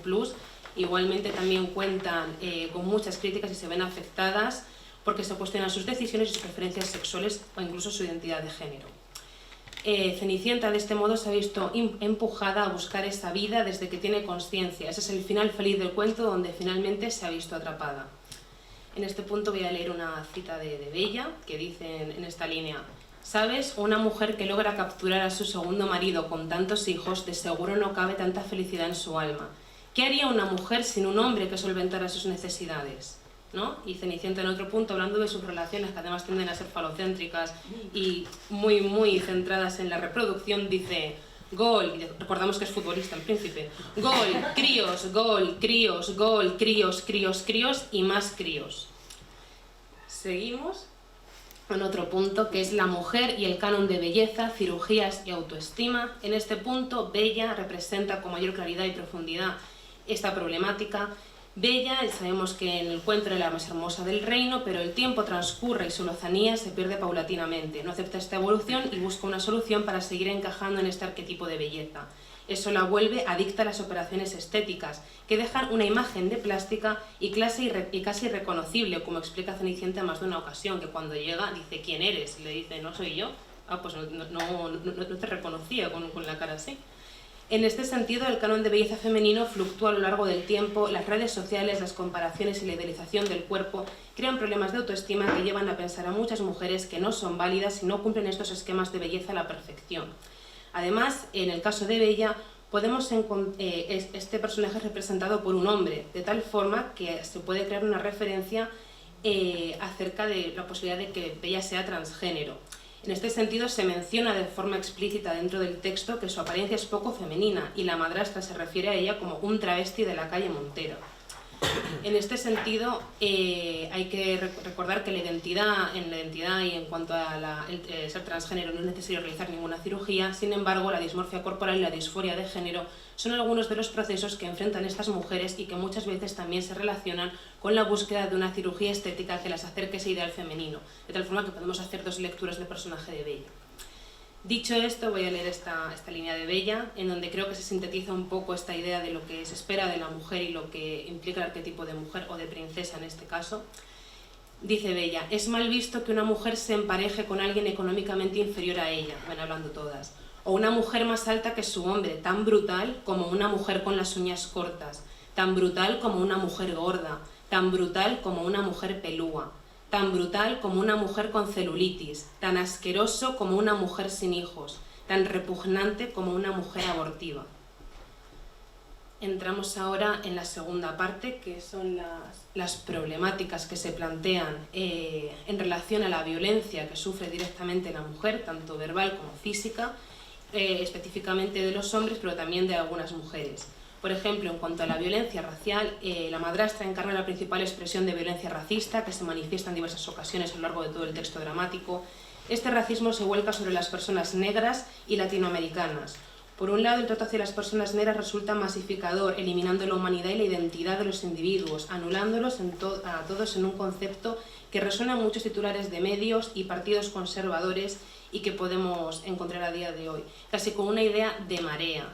igualmente también cuentan con muchas críticas y se ven afectadas porque se cuestionan sus decisiones y sus preferencias sexuales o incluso su identidad de género. Cenicienta de este modo se ha visto empujada a buscar esa vida desde que tiene conciencia. Ese es el final feliz del cuento, donde finalmente se ha visto atrapada. En este punto voy a leer una cita de Bella que dice en esta línea: ¿sabes? Una mujer que logra capturar a su segundo marido con tantos hijos, de seguro no cabe tanta felicidad en su alma. ¿Qué haría una mujer sin un hombre que solventara sus necesidades? ¿No? Y Cenicienta en otro punto, hablando de sus relaciones, que además tienden a ser falocéntricas y muy centradas en la reproducción, dice: gol, y recordamos que es futbolista el príncipe, gol, críos, gol, críos, gol, críos, críos, críos y más críos. Seguimos. en otro punto, que es la mujer y el canon de belleza, cirugías y autoestima. En este punto, Bella representa con mayor claridad y profundidad esta problemática. Bella, sabemos que en el cuento era la más hermosa del reino, pero el tiempo transcurre y su lozanía se pierde paulatinamente. No acepta esta evolución y busca una solución para seguir encajando en este arquetipo de belleza. Eso la vuelve adicta a las operaciones estéticas, que dejan una imagen de plástica y casi irreconocible, como explica Cenicienta en más de una ocasión, que cuando llega dice ¿quién eres? Y le dice no soy yo. Ah, pues no te reconocía con la cara así. En este sentido, el canon de belleza femenino fluctúa a lo largo del tiempo, las redes sociales, las comparaciones y la idealización del cuerpo crean problemas de autoestima que llevan a pensar a muchas mujeres que no son válidas y no cumplen estos esquemas de belleza a la perfección. Además, en el caso de Bella, este personaje es representado por un hombre, de tal forma que se puede crear una referencia acerca de la posibilidad de que Bella sea transgénero. En este sentido, se menciona de forma explícita dentro del texto que su apariencia es poco femenina y la madrastra se refiere a ella como un travesti de la calle Montero. En este sentido, hay que recordar que en la identidad y en cuanto a ser transgénero no es necesario realizar ninguna cirugía. Sin embargo, la dismorfia corporal y la disforia de género son algunos de los procesos que enfrentan estas mujeres y que muchas veces también se relacionan con la búsqueda de una cirugía estética que las acerque a ese ideal femenino, de tal forma que podemos hacer dos lecturas del personaje de Bella. Dicho esto, voy a leer esta línea de Bella, en donde creo que se sintetiza un poco esta idea de lo que se espera de la mujer y lo que implica el arquetipo de mujer o de princesa en este caso. Dice Bella: es mal visto que una mujer se empareje con alguien económicamente inferior a ella, bueno, hablando todas, o una mujer más alta que su hombre, tan brutal como una mujer con las uñas cortas, tan brutal como una mujer gorda, tan brutal como una mujer pelúa, tan brutal como una mujer con celulitis, tan asqueroso como una mujer sin hijos, tan repugnante como una mujer abortiva. Entramos ahora en la segunda parte, que son las problemáticas que se plantean en relación a la violencia que sufre directamente la mujer, tanto verbal como física, específicamente de los hombres, pero también de algunas mujeres. Por ejemplo, en cuanto a la violencia racial, la madrastra encarna la principal expresión de violencia racista que se manifiesta en diversas ocasiones a lo largo de todo el texto dramático. Este racismo se vuelca sobre las personas negras y latinoamericanas. Por un lado, el trato hacia las personas negras resulta masificador, eliminando la humanidad y la identidad de los individuos, anulándolos a todos en un concepto que resuena en muchos titulares de medios y partidos conservadores y que podemos encontrar a día de hoy, casi con una idea de marea.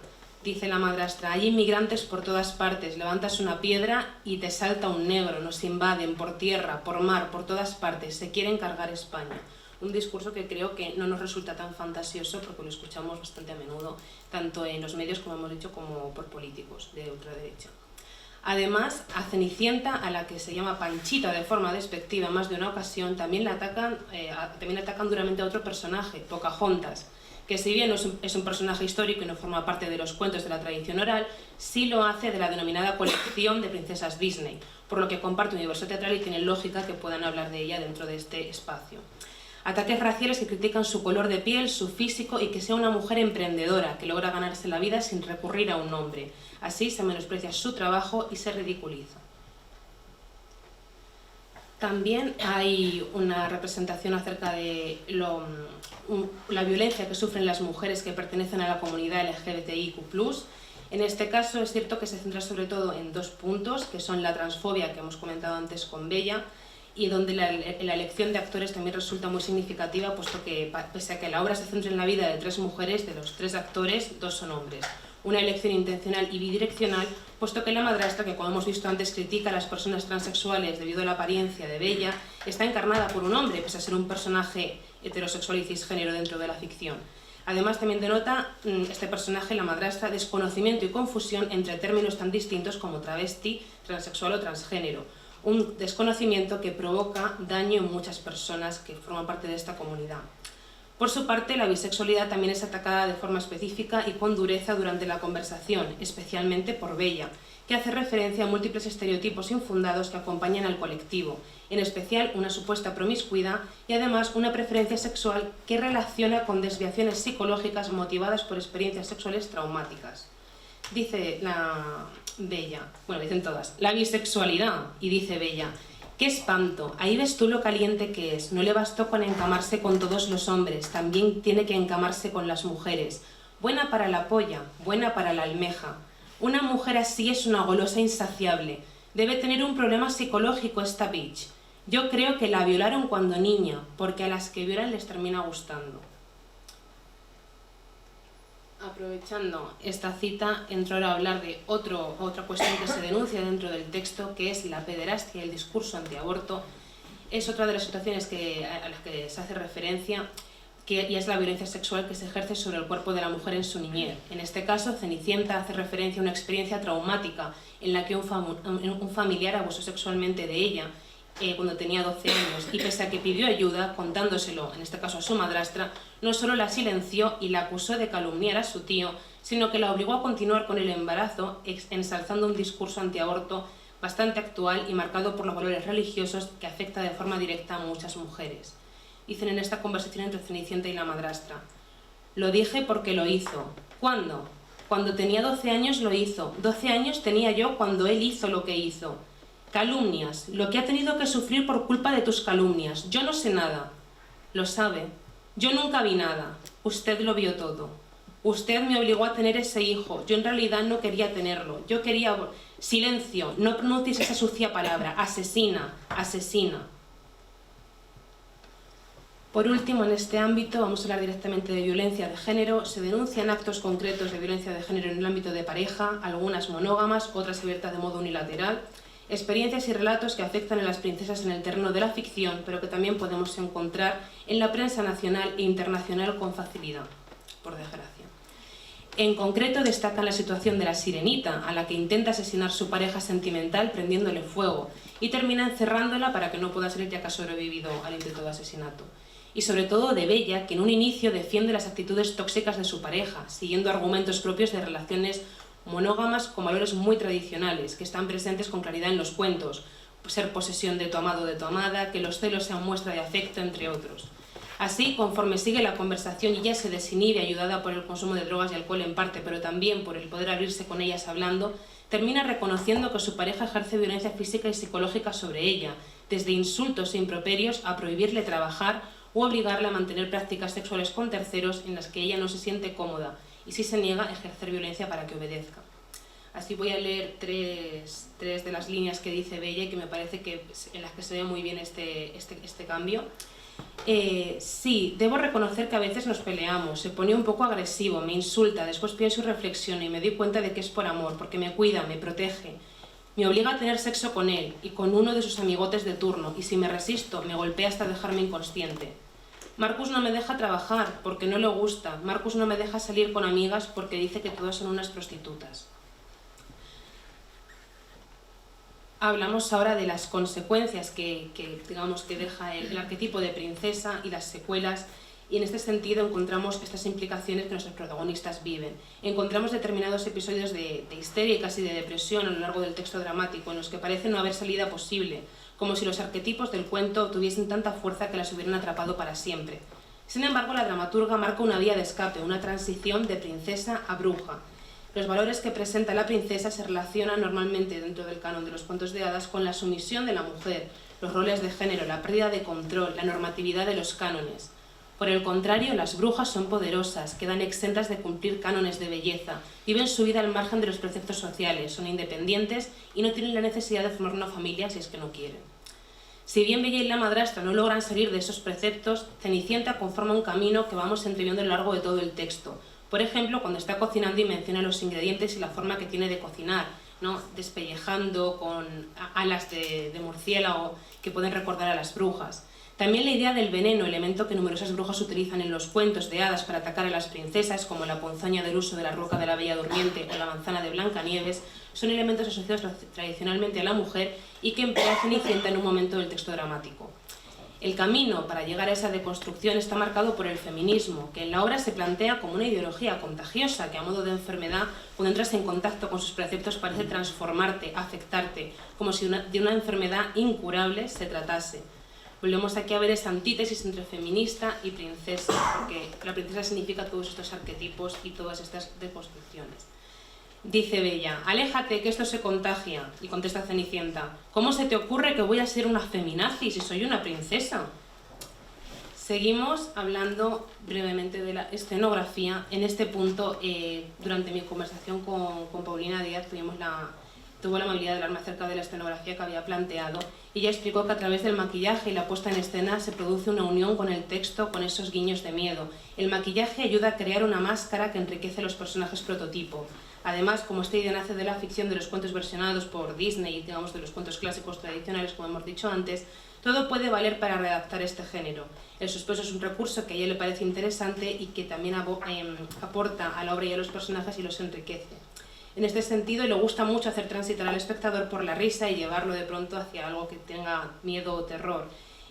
Dice la madrastra: hay inmigrantes por todas partes, levantas una piedra y te salta un negro, nos invaden por tierra, por mar, por todas partes, se quieren cargar España. Un discurso que creo que no nos resulta tan fantasioso porque lo escuchamos bastante a menudo, tanto en los medios, como hemos dicho, como por políticos de ultraderecha. Además, a Cenicienta, a la que se llama Panchita de forma despectiva en más de una ocasión, también atacan duramente a otro personaje, Pocahontas, que si bien es un personaje histórico y no forma parte de los cuentos de la tradición oral, sí lo hace de la denominada colección de princesas Disney, por lo que comparte un universo teatral y tiene lógica que puedan hablar de ella dentro de este espacio. Ataques raciales que critican su color de piel, su físico y que sea una mujer emprendedora que logra ganarse la vida sin recurrir a un hombre. Así se menosprecia su trabajo y se ridiculiza. También hay una representación acerca de la violencia que sufren las mujeres que pertenecen a la comunidad LGBTIQ+. En este caso es cierto que se centra sobre todo en dos puntos, que son la transfobia que hemos comentado antes con Bella, y donde la elección de actores también resulta muy significativa, puesto que pese a que la obra se centra en la vida de 3 mujeres, de los 3 actores, 2 son hombres. Una elección intencional y bidireccional, puesto que la madrastra, que como hemos visto antes critica a las personas transexuales debido a la apariencia de Bella, está encarnada por un hombre, pese a ser un personaje heterosexual y cisgénero dentro de la ficción. Además, también denota este personaje, la madrastra, desconocimiento y confusión entre términos tan distintos como travesti, transexual o transgénero. Un desconocimiento que provoca daño en muchas personas que forman parte de esta comunidad. Por su parte, la bisexualidad también es atacada de forma específica y con dureza durante la conversación, especialmente por Bella, que hace referencia a múltiples estereotipos infundados que acompañan al colectivo, en especial una supuesta promiscuidad y además una preferencia sexual que relaciona con desviaciones psicológicas motivadas por experiencias sexuales traumáticas. Dice la Bella, bueno, dicen todas, la bisexualidad, y dice Bella, ¡Qué espanto! Ahí ves tú lo caliente que es. No le bastó con encamarse con todos los hombres, también tiene que encamarse con las mujeres. Buena para la polla, buena para la almeja. Una mujer así es una golosa insaciable. Debe tener un problema psicológico esta bitch. Yo creo que la violaron cuando niña, porque a las que violan les termina gustando. Aprovechando esta cita, entro ahora a hablar de otra cuestión que se denuncia dentro del texto, que es la pederastia y el discurso antiaborto. Es otra de las situaciones a las que se hace referencia, y es la violencia sexual que se ejerce sobre el cuerpo de la mujer en su niñez. En este caso, Cenicienta hace referencia a una experiencia traumática en la que un familiar abusó sexualmente de ella cuando tenía 12 años, y pese a que pidió ayuda, contándoselo, en este caso a su madrastra, no solo la silenció y la acusó de calumniar a su tío, sino que la obligó a continuar con el embarazo, ensalzando un discurso antiaborto bastante actual y marcado por los valores religiosos que afecta de forma directa a muchas mujeres. Dicen en esta conversación entre Cenicienta y la madrastra: lo dije porque lo hizo. ¿Cuándo? Cuando tenía 12 años lo hizo. 12 años tenía yo cuando él hizo lo que hizo. Calumnias, lo que ha tenido que sufrir por culpa de tus calumnias. Yo no sé nada. Lo sabe. Yo nunca vi nada. Usted lo vio todo. Usted me obligó a tener ese hijo. Yo en realidad no quería tenerlo. Yo quería... Silencio, no pronuncies esa sucia palabra. Asesina, asesina. Por último, en este ámbito, vamos a hablar directamente de violencia de género. Se denuncian actos concretos de violencia de género en el ámbito de pareja, algunas monógamas, otras abiertas de modo unilateral. Experiencias y relatos que afectan a las princesas en el terreno de la ficción, pero que también podemos encontrar en la prensa nacional e internacional con facilidad, por desgracia. En concreto destacan la situación de la Sirenita, a la que intenta asesinar su pareja sentimental prendiéndole fuego y termina encerrándola para que no pueda salir ya que ha sobrevivido al intento de asesinato. Y sobre todo de Bella, que en un inicio defiende las actitudes tóxicas de su pareja, siguiendo argumentos propios de relaciones monógamas con valores muy tradicionales, que están presentes con claridad en los cuentos: ser posesión de tu amado o de tu amada, que los celos sean muestra de afecto, entre otros. Así, conforme sigue la conversación y ella se desinhibe, ayudada por el consumo de drogas y alcohol en parte, pero también por el poder abrirse con ellas hablando, termina reconociendo que su pareja ejerce violencia física y psicológica sobre ella, desde insultos e improperios a prohibirle trabajar o obligarle a mantener prácticas sexuales con terceros en las que ella no se siente cómoda, y si se niega a ejercer violencia para que obedezca. Así voy a leer tres de las líneas que dice Bella y que me parece que en las que se ve muy bien este cambio. Sí, debo reconocer que a veces nos peleamos, se pone un poco agresivo, me insulta, después pienso y reflexiono y me doy cuenta de que es por amor, porque me cuida, me protege. Me obliga a tener sexo con él y con uno de sus amigotes de turno, y si me resisto, me golpea hasta dejarme inconsciente. Marcus no me deja trabajar porque no le gusta. Marcus no me deja salir con amigas porque dice que todas son unas prostitutas. Hablamos ahora de las consecuencias que deja el arquetipo de princesa y las secuelas, y en este sentido encontramos estas implicaciones que nuestros protagonistas viven. Encontramos determinados episodios de histeria y casi de depresión a lo largo del texto dramático, en los que parece no haber salida posible, como si los arquetipos del cuento tuviesen tanta fuerza que las hubieran atrapado para siempre. Sin embargo, la dramaturga marca una vía de escape, una transición de princesa a bruja. Los valores que presenta la princesa se relacionan normalmente dentro del canon de los cuentos de hadas con la sumisión de la mujer, los roles de género, la pérdida de control, la normatividad de los cánones. Por el contrario, las brujas son poderosas, quedan exentas de cumplir cánones de belleza, viven su vida al margen de los preceptos sociales, son independientes y no tienen la necesidad de formar una familia si es que no quieren. Si bien Bella y la madrastra no logran salir de esos preceptos, Cenicienta conforma un camino que vamos entreviendo a lo largo de todo el texto. Por ejemplo, cuando está cocinando y menciona los ingredientes y la forma que tiene de cocinar, ¿no? Despellejando con alas de murciélago que pueden recordar a las brujas. También la idea del veneno, elemento que numerosas brujas utilizan en los cuentos de hadas para atacar a las princesas, como la ponzoña del uso de la roca de la Bella Durmiente o la manzana de Blancanieves, son elementos asociados tradicionalmente a la mujer y que emplea Cenicienta en un momento del texto dramático. El camino para llegar a esa deconstrucción está marcado por el feminismo, que en la obra se plantea como una ideología contagiosa que, a modo de enfermedad, cuando entras en contacto con sus preceptos parece transformarte, afectarte, como si de una enfermedad incurable se tratase. Volvemos aquí a ver esa antítesis entre feminista y princesa, porque la princesa significa todos estos arquetipos y todas estas deconstrucciones. Dice Bella, aléjate que esto se contagia. Y contesta Cenicienta, ¿cómo se te ocurre que voy a ser una feminazi si soy una princesa? Seguimos hablando brevemente de la escenografía. En este punto, durante mi conversación con Paulina Díaz, tuvo la amabilidad de hablarme acerca de la escenografía que había planteado, y ella explicó que a través del maquillaje y la puesta en escena se produce una unión con el texto, con esos guiños de miedo. El maquillaje ayuda a crear una máscara que enriquece los personajes prototipo. Además, como esta idea nace de la ficción de los cuentos versionados por Disney y digamos de los cuentos clásicos tradicionales, como hemos dicho antes, todo puede valer para redactar este género. El suspenso es un recurso que a ella le parece interesante y que también aporta a la obra y a los personajes y los enriquece. En este sentido, le gusta mucho hacer transitar al espectador por la risa y llevarlo de pronto hacia algo que tenga miedo o terror.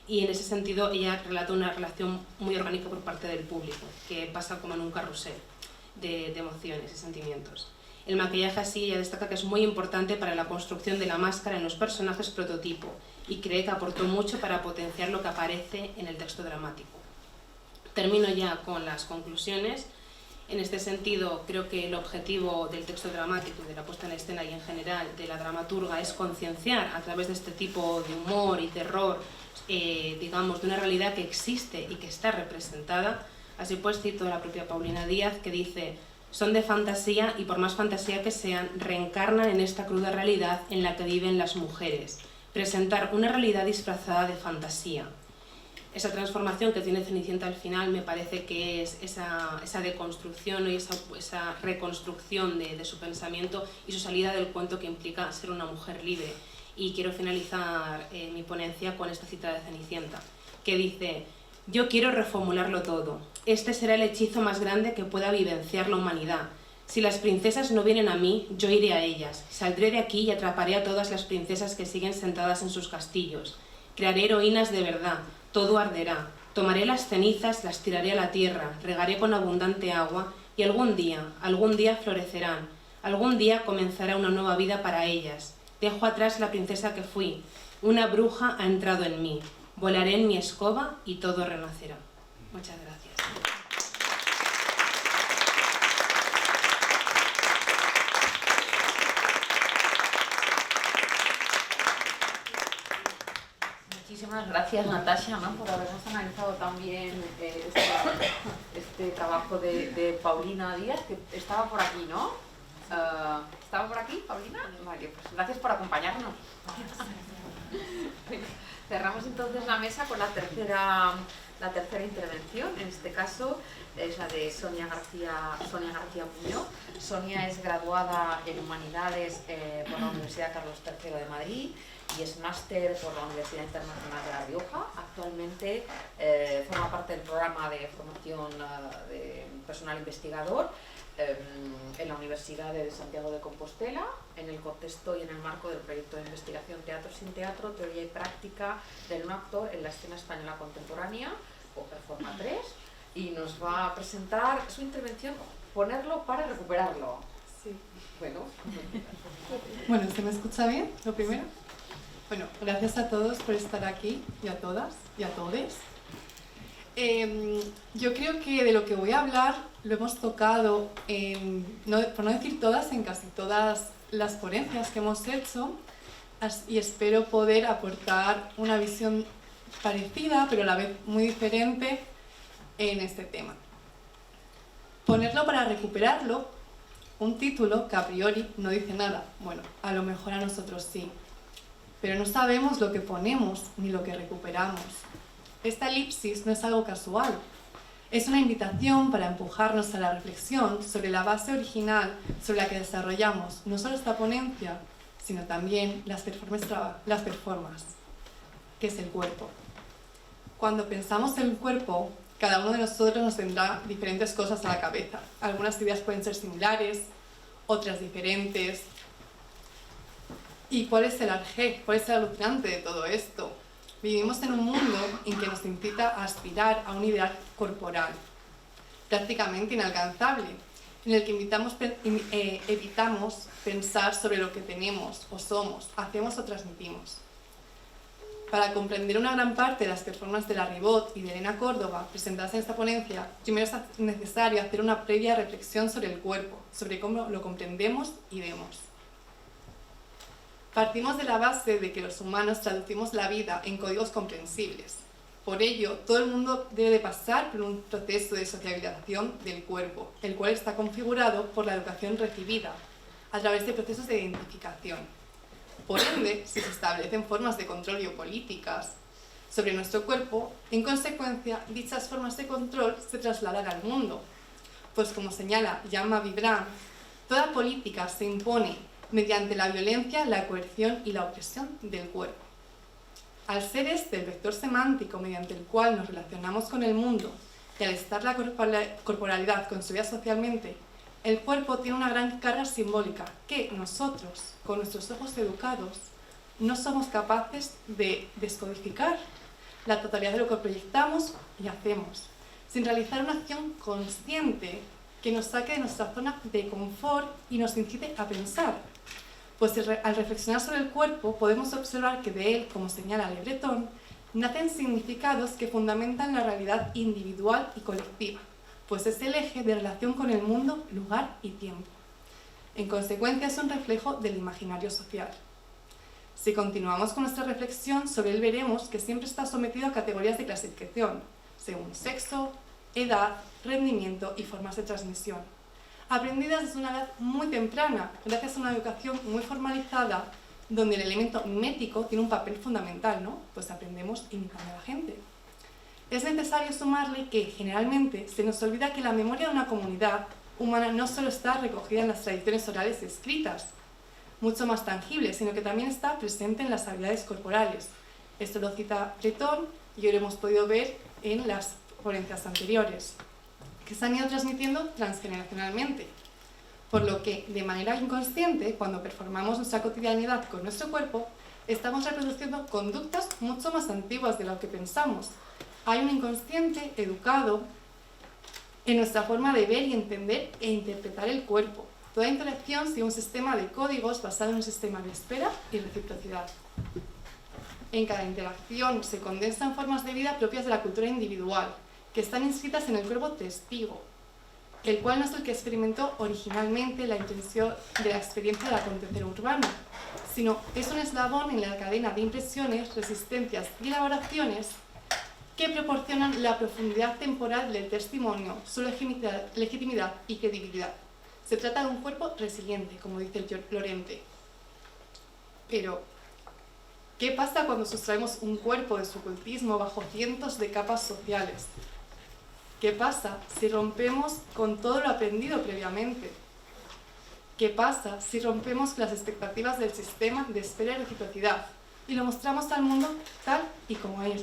Y en ese sentido, ella relata una relación muy orgánica por parte del público, que pasa como en un carrusel de emociones y sentimientos. El maquillaje así, ella destaca que es muy importante para la construcción de la máscara en los personajes prototipo y cree que aportó mucho para potenciar lo que aparece en el texto dramático. Termino ya con las conclusiones. En este sentido, creo que el objetivo del texto dramático, de la puesta en escena y en general de la dramaturga es concienciar a través de este tipo de humor y terror, digamos, de una realidad que existe y que está representada. Así pues, cito a la propia Paulina Díaz, que dice: son de fantasía y por más fantasía que sean, reencarnan en esta cruda realidad en la que viven las mujeres. Presentar una realidad disfrazada de fantasía. Esa transformación que tiene Cenicienta al final me parece que es esa deconstrucción y esa reconstrucción de su pensamiento y su salida del cuento que implica ser una mujer libre. Y quiero finalizar mi ponencia con esta cita de Cenicienta, que dice: yo quiero reformularlo todo. Este será el hechizo más grande que pueda vivenciar la humanidad. Si las princesas no vienen a mí, yo iré a ellas. Saldré de aquí y atraparé a todas las princesas que siguen sentadas en sus castillos. Crearé heroínas de verdad. Todo arderá. Tomaré las cenizas, las tiraré a la tierra, regaré con abundante agua y algún día florecerán. Algún día comenzará una nueva vida para ellas. Dejo atrás la princesa que fui. Una bruja ha entrado en mí. Volaré en mi escoba y todo renacerá. Muchas gracias. Muchísimas gracias, Natasha, ¿no?, por habernos analizado también este trabajo de Paulina Díaz, que estaba por aquí, ¿no? ¿Estaba por aquí, Paulina? Vale, pues gracias por acompañarnos. Cerramos entonces la mesa con la tercera intervención. En este caso es la de Sonia García Muñoz. Sonia es graduada en Humanidades por la Universidad Carlos III de Madrid y es máster por la Universidad Internacional de La Rioja. Actualmente forma parte del programa de formación de personal investigador en la Universidad de Santiago de Compostela, en el contexto y en el marco del proyecto de investigación Teatro sin Teatro, Teoría y Práctica del no actor en la escena española contemporánea, o Performa 3, y nos va a presentar su intervención, Ponerlo para recuperarlo. Sí. Bueno, ¿se me escucha bien, lo primero? Bueno, gracias a todos por estar aquí, y a todas, y a todes. Yo creo que de lo que voy a hablar lo hemos tocado, por no decir todas, en casi todas las ponencias que hemos hecho, y espero poder aportar una visión parecida, pero a la vez muy diferente en este tema. Ponerlo para recuperarlo, un título que a priori no dice nada. Bueno, a lo mejor a nosotros sí, pero no sabemos lo que ponemos ni lo que recuperamos. Esta elipsis no es algo casual, es una invitación para empujarnos a la reflexión sobre la base original sobre la que desarrollamos no solo esta ponencia, sino también las performances, que es el cuerpo. Cuando pensamos en el cuerpo, cada uno de nosotros nos vendrá diferentes cosas a la cabeza. Algunas ideas pueden ser similares, otras diferentes. ¿Y cuál es el arjé? ¿Cuál es el alucinante de todo esto? Vivimos en un mundo en que nos incita a aspirar a un ideal corporal, prácticamente inalcanzable, en el que evitamos pensar sobre lo que tenemos o somos, hacemos o transmitimos. Para comprender una gran parte de las performances de la Ribot y de Elena Córdoba presentadas en esta ponencia, primero es necesario hacer una previa reflexión sobre el cuerpo, sobre cómo lo comprendemos y vemos. Partimos de la base de que los humanos traducimos la vida en códigos comprensibles. Por ello, todo el mundo debe de pasar por un proceso de socialización del cuerpo, el cual está configurado por la educación recibida, a través de procesos de identificación. Por ende, si se establecen formas de control biopolíticas sobre nuestro cuerpo, en consecuencia, dichas formas de control se trasladan al mundo. Pues como señala Jean-Marie Vibrant, toda política se impone mediante la violencia, la coerción y la opresión del cuerpo. Al ser este el vector semántico mediante el cual nos relacionamos con el mundo y al estar la corporalidad construida socialmente, el cuerpo tiene una gran carga simbólica que nosotros, con nuestros ojos educados, no somos capaces de descodificar la totalidad de lo que proyectamos y hacemos, sin realizar una acción consciente que nos saque de nuestra zona de confort y nos incite a pensar. Pues al reflexionar sobre el cuerpo podemos observar que de él, como señala Le Breton, nacen significados que fundamentan la realidad individual y colectiva, pues es el eje de relación con el mundo, lugar y tiempo. En consecuencia es un reflejo del imaginario social. Si continuamos con nuestra reflexión sobre él veremos que siempre está sometido a categorías de clasificación, según sexo, edad, rendimiento y formas de transmisión, aprendidas desde una edad muy temprana, gracias a una educación muy formalizada, donde el elemento métrico tiene un papel fundamental, ¿no? Pues aprendemos imitando a la gente. Es necesario sumarle que, generalmente, se nos olvida que la memoria de una comunidad humana no solo está recogida en las tradiciones orales escritas, mucho más tangibles, sino que también está presente en las habilidades corporales. Esto lo cita Breton y hoy lo hemos podido ver en las ponencias anteriores, que se han ido transmitiendo transgeneracionalmente, por lo que, de manera inconsciente, cuando performamos nuestra cotidianidad con nuestro cuerpo, estamos reproduciendo conductas mucho más antiguas de lo que pensamos. Hay un inconsciente educado en nuestra forma de ver y entender e interpretar el cuerpo. Toda interacción sigue un sistema de códigos basado en un sistema de espera y reciprocidad. En cada interacción se condensan formas de vida propias de la cultura individual, que están inscritas en el cuerpo testigo, el cual no es el que experimentó originalmente la intención de la experiencia del acontecer urbano, sino es un eslabón en la cadena de impresiones, resistencias y elaboraciones que proporcionan la profundidad temporal del testimonio, su legitimidad y credibilidad. Se trata de un cuerpo resiliente, como dice Lorente. Pero, ¿qué pasa cuando sustraemos un cuerpo de su ocultismo bajo cientos de capas sociales? ¿Qué pasa si rompemos con todo lo aprendido previamente? ¿Qué pasa si rompemos con las expectativas del sistema de espera y reciprocidad y lo mostramos al mundo tal y como es,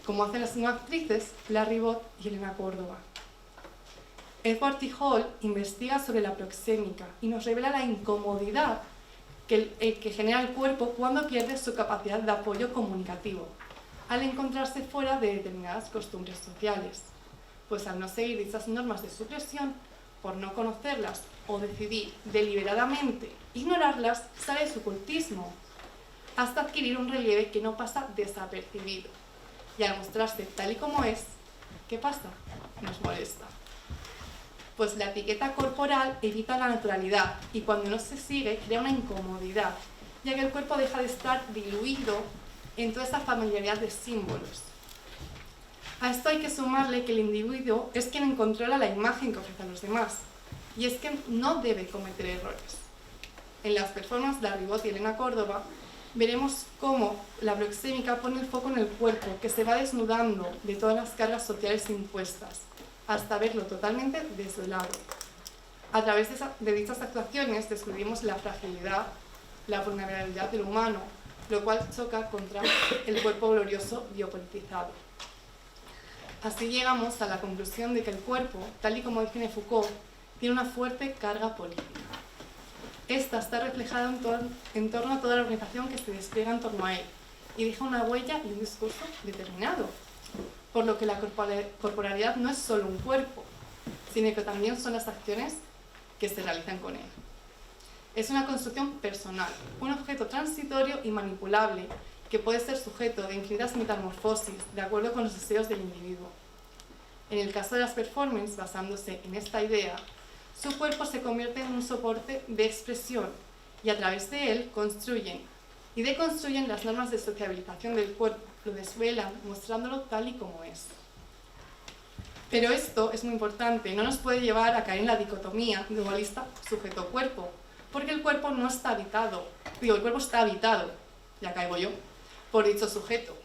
como hacen las no actrices La Ribot y Elena Córdoba? Edward T. Hall investiga sobre la proxémica y nos revela la incomodidad que genera el cuerpo cuando pierde su capacidad de apoyo comunicativo, al encontrarse fuera de determinadas costumbres sociales, pues al no seguir dichas normas de supresión, por no conocerlas o decidir deliberadamente ignorarlas, sale de su ocultismo, hasta adquirir un relieve que no pasa desapercibido. Y al mostrarse tal y como es, ¿qué pasa? Nos molesta. Pues la etiqueta corporal evita la naturalidad y cuando no se sigue crea una incomodidad, ya que el cuerpo deja de estar diluido en toda esta familiaridad de símbolos. A esto hay que sumarle que el individuo es quien controla la imagen que ofrece a los demás, y es que no debe cometer errores. En las performances de Ribot y Elena Córdoba veremos cómo la proxémica pone el foco en el cuerpo, que se va desnudando de todas las cargas sociales impuestas, hasta verlo totalmente desvelado. A través de dichas actuaciones descubrimos la fragilidad, la vulnerabilidad del humano, lo cual choca contra el cuerpo glorioso biopolitizado. Así llegamos a la conclusión de que el cuerpo, tal y como define Foucault, tiene una fuerte carga política. Esta está reflejada en torno a toda la organización que se despliega en torno a él y deja una huella y un discurso determinado, por lo que la corporalidad no es solo un cuerpo, sino que también son las acciones que se realizan con él. Es una construcción personal, un objeto transitorio y manipulable que puede ser sujeto de infinitas metamorfosis de acuerdo con los deseos del individuo. En el caso de las performances, basándose en esta idea, su cuerpo se convierte en un soporte de expresión y a través de él construyen y deconstruyen las normas de sociabilización del cuerpo, lo desvelan mostrándolo tal y como es. Pero esto es muy importante, no nos puede llevar a caer en la dicotomía dualista sujeto-cuerpo, porque el cuerpo no está habitado, el cuerpo está habitado, ya caigo yo, por dicho sujeto.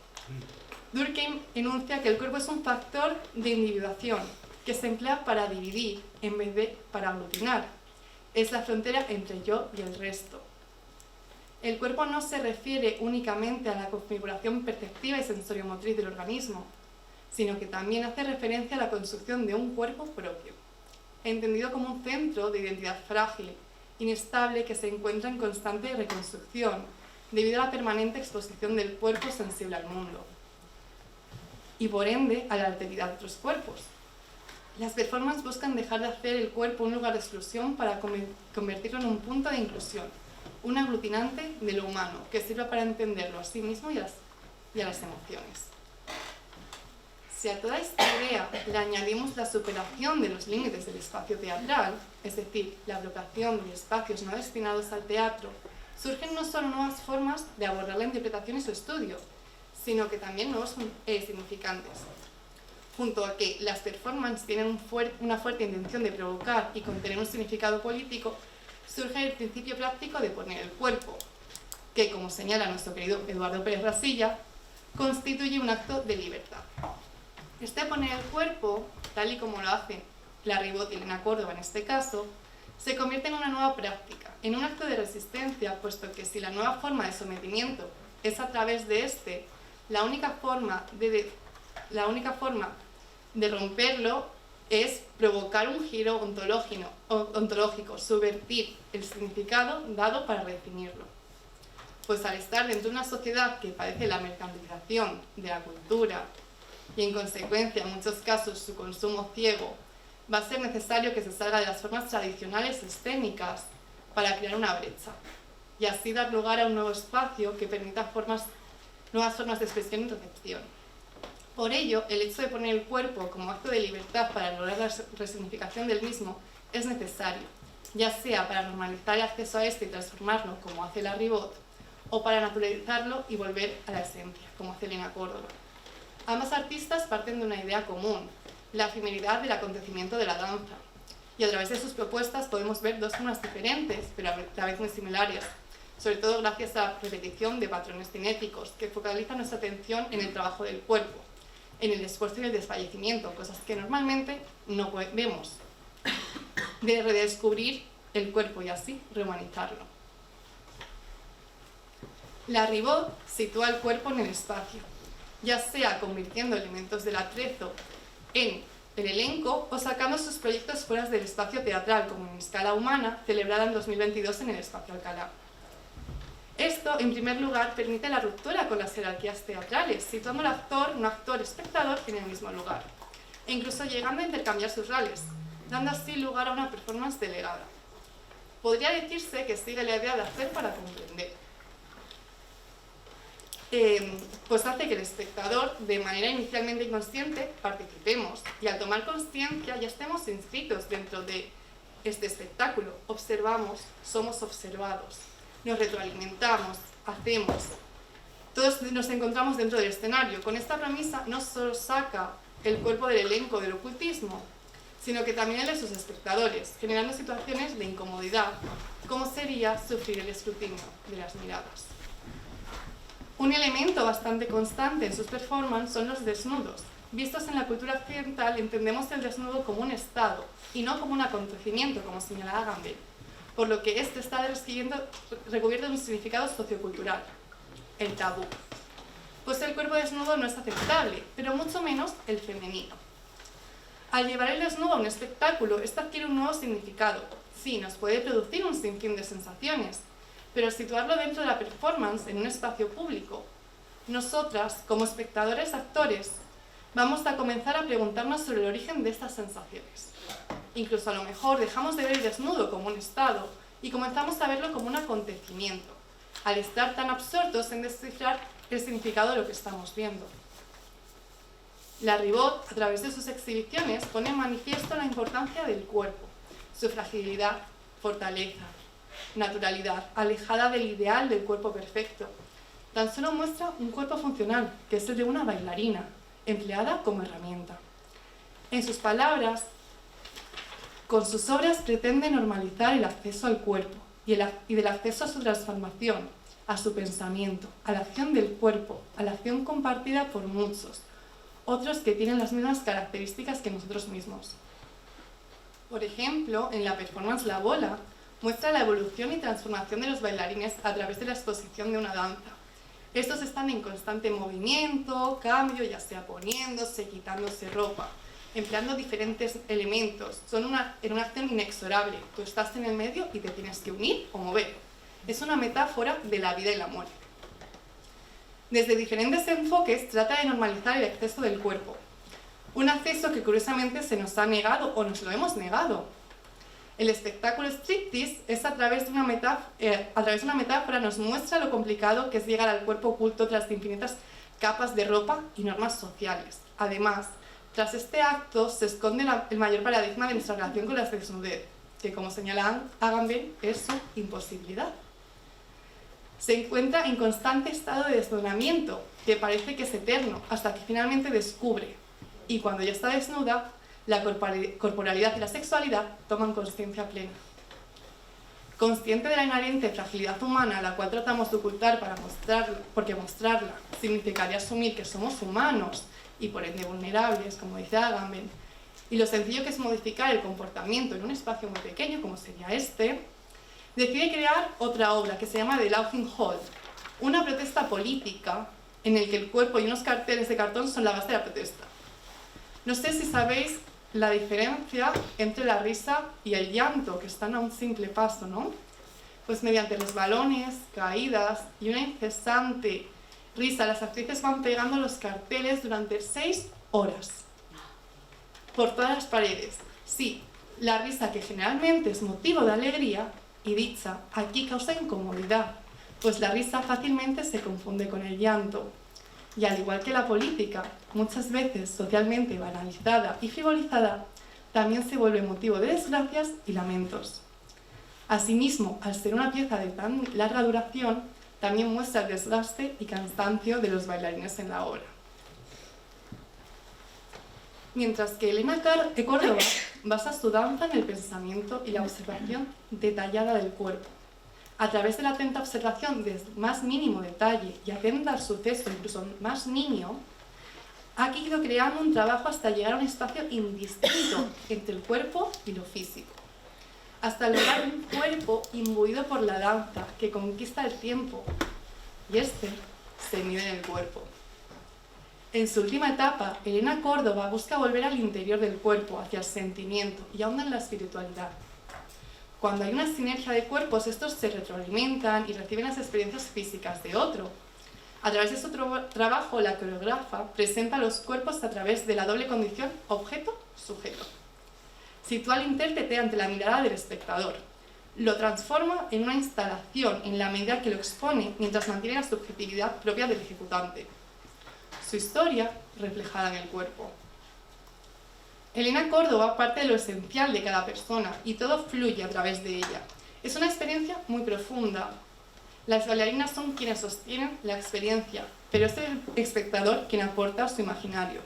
Durkheim enuncia que el cuerpo es un factor de individuación que se emplea para dividir en vez de para aglutinar. Es la frontera entre yo y el resto. El cuerpo no se refiere únicamente a la configuración perceptiva y sensoriomotriz del organismo, sino que también hace referencia a la construcción de un cuerpo propio, entendido como un centro de identidad frágil, inestable, que se encuentra en constante reconstrucción, debido a la permanente exposición del cuerpo sensible al mundo, y por ende a la alteridad de otros cuerpos. Las performances buscan dejar de hacer el cuerpo un lugar de exclusión para convertirlo en un punto de inclusión, un aglutinante de lo humano, que sirva para entenderlo a sí mismo y a las emociones. Si a toda esta idea le añadimos la superación de los límites del espacio teatral, es decir, la agrupación de espacios no destinados al teatro, surgen no solo nuevas formas de abordar la interpretación y su estudio, sino que también nuevos significantes. Junto a que las performances tienen una fuerte intención de provocar y contener un significado político, surge el principio práctico de poner el cuerpo, que, como señala nuestro querido Eduardo Pérez Rasilla, constituye un acto de libertad. Este poner el cuerpo, tal y como lo hacen la Ribot y Elena Córdoba en este caso, se convierte en una nueva práctica, en un acto de resistencia, puesto que si la nueva forma de sometimiento es a través de este, la única forma de romperlo es provocar un giro ontológico, subvertir el significado dado para redefinirlo. Pues al estar dentro de una sociedad que padece la mercantilización de la cultura y en consecuencia en muchos casos su consumo ciego, va a ser necesario que se salga de las formas tradicionales escénicas para crear una brecha y así dar lugar a un nuevo espacio que permita nuevas formas de expresión y recepción. Por ello, el hecho de poner el cuerpo como acto de libertad para lograr la resignificación del mismo es necesario, ya sea para normalizar el acceso a este y transformarlo, como hace la Ribot, o para naturalizarlo y volver a la esencia, como hace Elena Córdoba. Ambas artistas parten de una idea común, la efemeridad del acontecimiento de la danza, y a través de sus propuestas podemos ver dos formas diferentes, pero a la vez muy similares, sobre todo gracias a la repetición de patrones cinéticos que focalizan nuestra atención en el trabajo del cuerpo, en el esfuerzo y el desfallecimiento, cosas que normalmente no vemos, de redescubrir el cuerpo y así rehumanizarlo. La Ribot sitúa el cuerpo en el espacio, ya sea convirtiendo elementos del atrezo en el elenco o sacando sus proyectos fuera del espacio teatral, como en Escala Humana, celebrada en 2022 en el Espacio Alcalá. Esto, en primer lugar, permite la ruptura con las jerarquías teatrales, situando al actor, no actor-espectador, en el mismo lugar, e incluso llegando a intercambiar sus roles, dando así lugar a una performance delegada. Podría decirse que sigue la idea de hacer para comprender. Pues hace que el espectador, de manera inicialmente inconsciente, participemos y al tomar conciencia ya estemos inscritos dentro de este espectáculo. Observamos, somos observados, nos retroalimentamos, hacemos. Todos nos encontramos dentro del escenario. Con esta premisa no solo saca el cuerpo del elenco del ocultismo, sino que también el de sus espectadores, generando situaciones de incomodidad, como sería sufrir el escrutinio de las miradas. Un elemento bastante constante en sus performances son los desnudos. Vistos en la cultura occidental, entendemos el desnudo como un estado y no como un acontecimiento, como señalaba Gambel, por lo que este está recubierto de un significado sociocultural, el tabú. Pues el cuerpo desnudo no es aceptable, pero mucho menos el femenino. Al llevar el desnudo a un espectáculo, esto adquiere un nuevo significado. Sí, nos puede producir un sinfín de sensaciones, pero situarlo dentro de la performance en un espacio público, nosotras, como espectadores actores, vamos a comenzar a preguntarnos sobre el origen de estas sensaciones. Incluso a lo mejor dejamos de ver el desnudo como un estado y comenzamos a verlo como un acontecimiento, al estar tan absortos en descifrar el significado de lo que estamos viendo. La Ribot, a través de sus exhibiciones, pone en manifiesto la importancia del cuerpo, su fragilidad, fortaleza, naturalidad, alejada del ideal del cuerpo perfecto. Tan solo muestra un cuerpo funcional, que es el de una bailarina, empleada como herramienta. En sus palabras, con sus obras pretende normalizar el acceso al cuerpo y del acceso a su transformación, a su pensamiento, a la acción del cuerpo, a la acción compartida por muchos, otros que tienen las mismas características que nosotros mismos. Por ejemplo, en la performance La Bola, muestra la evolución y transformación de los bailarines a través de la exposición de una danza. Estos están en constante movimiento, cambio, ya sea poniéndose, quitándose ropa, empleando diferentes elementos. Son en una acción inexorable. Tú estás en el medio y te tienes que unir o mover. Es una metáfora de la vida y la muerte. Desde diferentes enfoques trata de normalizar el acceso del cuerpo. Un acceso que curiosamente se nos ha negado o nos lo hemos negado. El espectáculo striptease es a través de una metáfora nos muestra lo complicado que es llegar al cuerpo oculto tras de infinitas capas de ropa y normas sociales. Además, tras este acto se esconde el mayor paradigma de nuestra relación con la desnudez, que como señala Agamben es su imposibilidad. Se encuentra en constante estado de desnudamiento, que parece que es eterno, hasta que finalmente descubre, y cuando ya está desnuda, la corporalidad y la sexualidad toman consciencia plena. Consciente de la inherente fragilidad humana, la cual tratamos de ocultar porque mostrarla significaría asumir que somos humanos y por ende vulnerables, como dice Agamben, y lo sencillo que es modificar el comportamiento en un espacio muy pequeño, como sería este, decide crear otra obra que se llama The Laughing Hall, una protesta política en el que el cuerpo y unos carteles de cartón son la base de la protesta. No sé si sabéis la diferencia entre la risa y el llanto, que están a un simple paso, ¿no? Pues mediante resbalones, caídas y una incesante risa, las actrices van pegando los carteles durante 6 horas. Por todas las paredes. Sí, la risa, que generalmente es motivo de alegría y dicha, aquí causa incomodidad, pues la risa fácilmente se confunde con el llanto. Y al igual que la política, muchas veces socialmente banalizada y frivolizada, también se vuelve motivo de desgracias y lamentos. Asimismo, al ser una pieza de tan larga duración, también muestra el desgaste y cansancio de los bailarines en la obra. Mientras que Elena Córdoba basa su danza en el pensamiento y la observación detallada del cuerpo. A través de la atenta observación del más mínimo detalle y atenta al suceso incluso más niño, ha ido creando un trabajo hasta llegar a un espacio indistinto entre el cuerpo y lo físico, hasta lograr un cuerpo imbuido por la danza que conquista el tiempo, y este se mide en el cuerpo. En su última etapa, Elena Córdoba busca volver al interior del cuerpo, hacia el sentimiento y ahonda en la espiritualidad. Cuando hay una sinergia de cuerpos, estos se retroalimentan y reciben las experiencias físicas de otro. A través de su trabajo, la coreógrafa presenta los cuerpos a través de la doble condición objeto-sujeto. Sitúa al intérprete ante la mirada del espectador. Lo transforma en una instalación en la medida que lo expone, mientras mantiene la subjetividad propia del ejecutante. Su historia reflejada en el cuerpo. Elena Córdoba parte de lo esencial de cada persona y todo fluye a través de ella. Es una experiencia muy profunda. Las bailarinas son quienes sostienen la experiencia, pero es el espectador quien aporta su imaginario.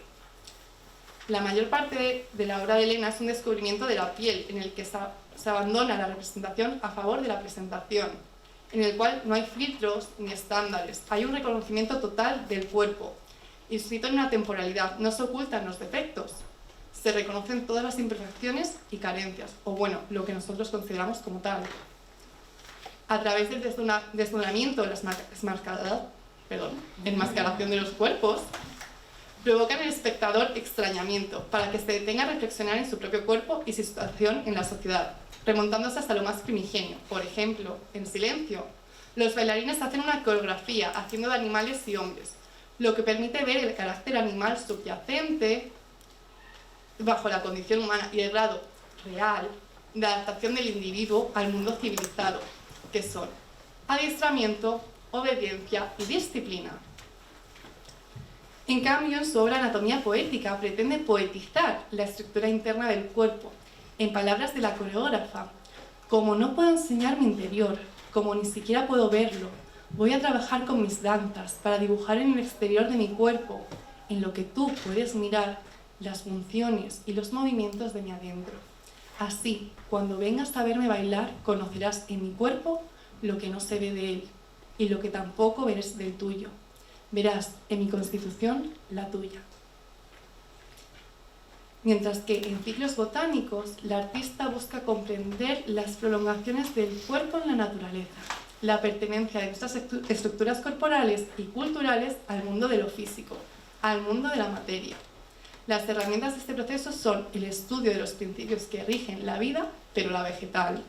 La mayor parte de la obra de Elena es un descubrimiento de la piel, en el que se abandona la representación a favor de la presentación, en el cual no hay filtros ni estándares. Hay un reconocimiento total del cuerpo, inscrito en una temporalidad. No se ocultan los defectos. Se reconocen todas las imperfecciones y carencias, o bueno, lo que nosotros consideramos como tal. A través del desnudamiento, la enmascaración de los cuerpos, provocan en el espectador extrañamiento, para que se detenga a reflexionar en su propio cuerpo y su situación en la sociedad, remontándose hasta lo más primigenio. Por ejemplo, en Silencio, los bailarines hacen una coreografía haciendo de animales y hombres, lo que permite ver el carácter animal subyacente bajo la condición humana y el grado real de adaptación del individuo al mundo civilizado, que son adiestramiento, obediencia y disciplina. En cambio, en su obra Anatomía Poética pretende poetizar la estructura interna del cuerpo, en palabras de la coreógrafa. Como no puedo enseñar mi interior, como ni siquiera puedo verlo, voy a trabajar con mis danzas para dibujar en el exterior de mi cuerpo, en lo que tú puedes mirar, las funciones y los movimientos de mi adentro. Así, cuando vengas a verme bailar, conocerás en mi cuerpo lo que no se ve de él y lo que tampoco verás del tuyo. Verás en mi constitución la tuya. Mientras que en ciclos botánicos, la artista busca comprender las prolongaciones del cuerpo en la naturaleza, la pertenencia de nuestras estructuras corporales y culturales al mundo de lo físico, al mundo de la materia. Las herramientas de este proceso son el estudio de los principios que rigen la vida, pero la vegetal,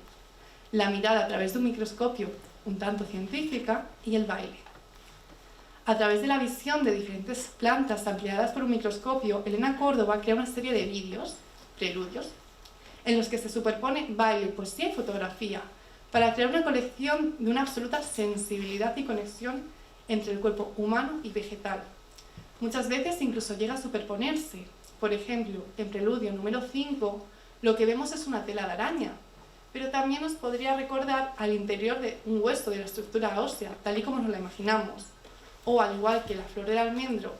la mirada a través de un microscopio un tanto científica y el baile. A través de la visión de diferentes plantas ampliadas por un microscopio, Elena Córdoba crea una serie de vídeos, preludios, en los que se superpone baile, poesía y fotografía, para crear una colección de una absoluta sensibilidad y conexión entre el cuerpo humano y vegetal. Muchas veces incluso llega a superponerse. Por ejemplo, en Preludio número 5, lo que vemos es una tela de araña, pero también nos podría recordar al interior de un hueso de la estructura ósea, tal y como nos la imaginamos. O al igual que la flor del almendro,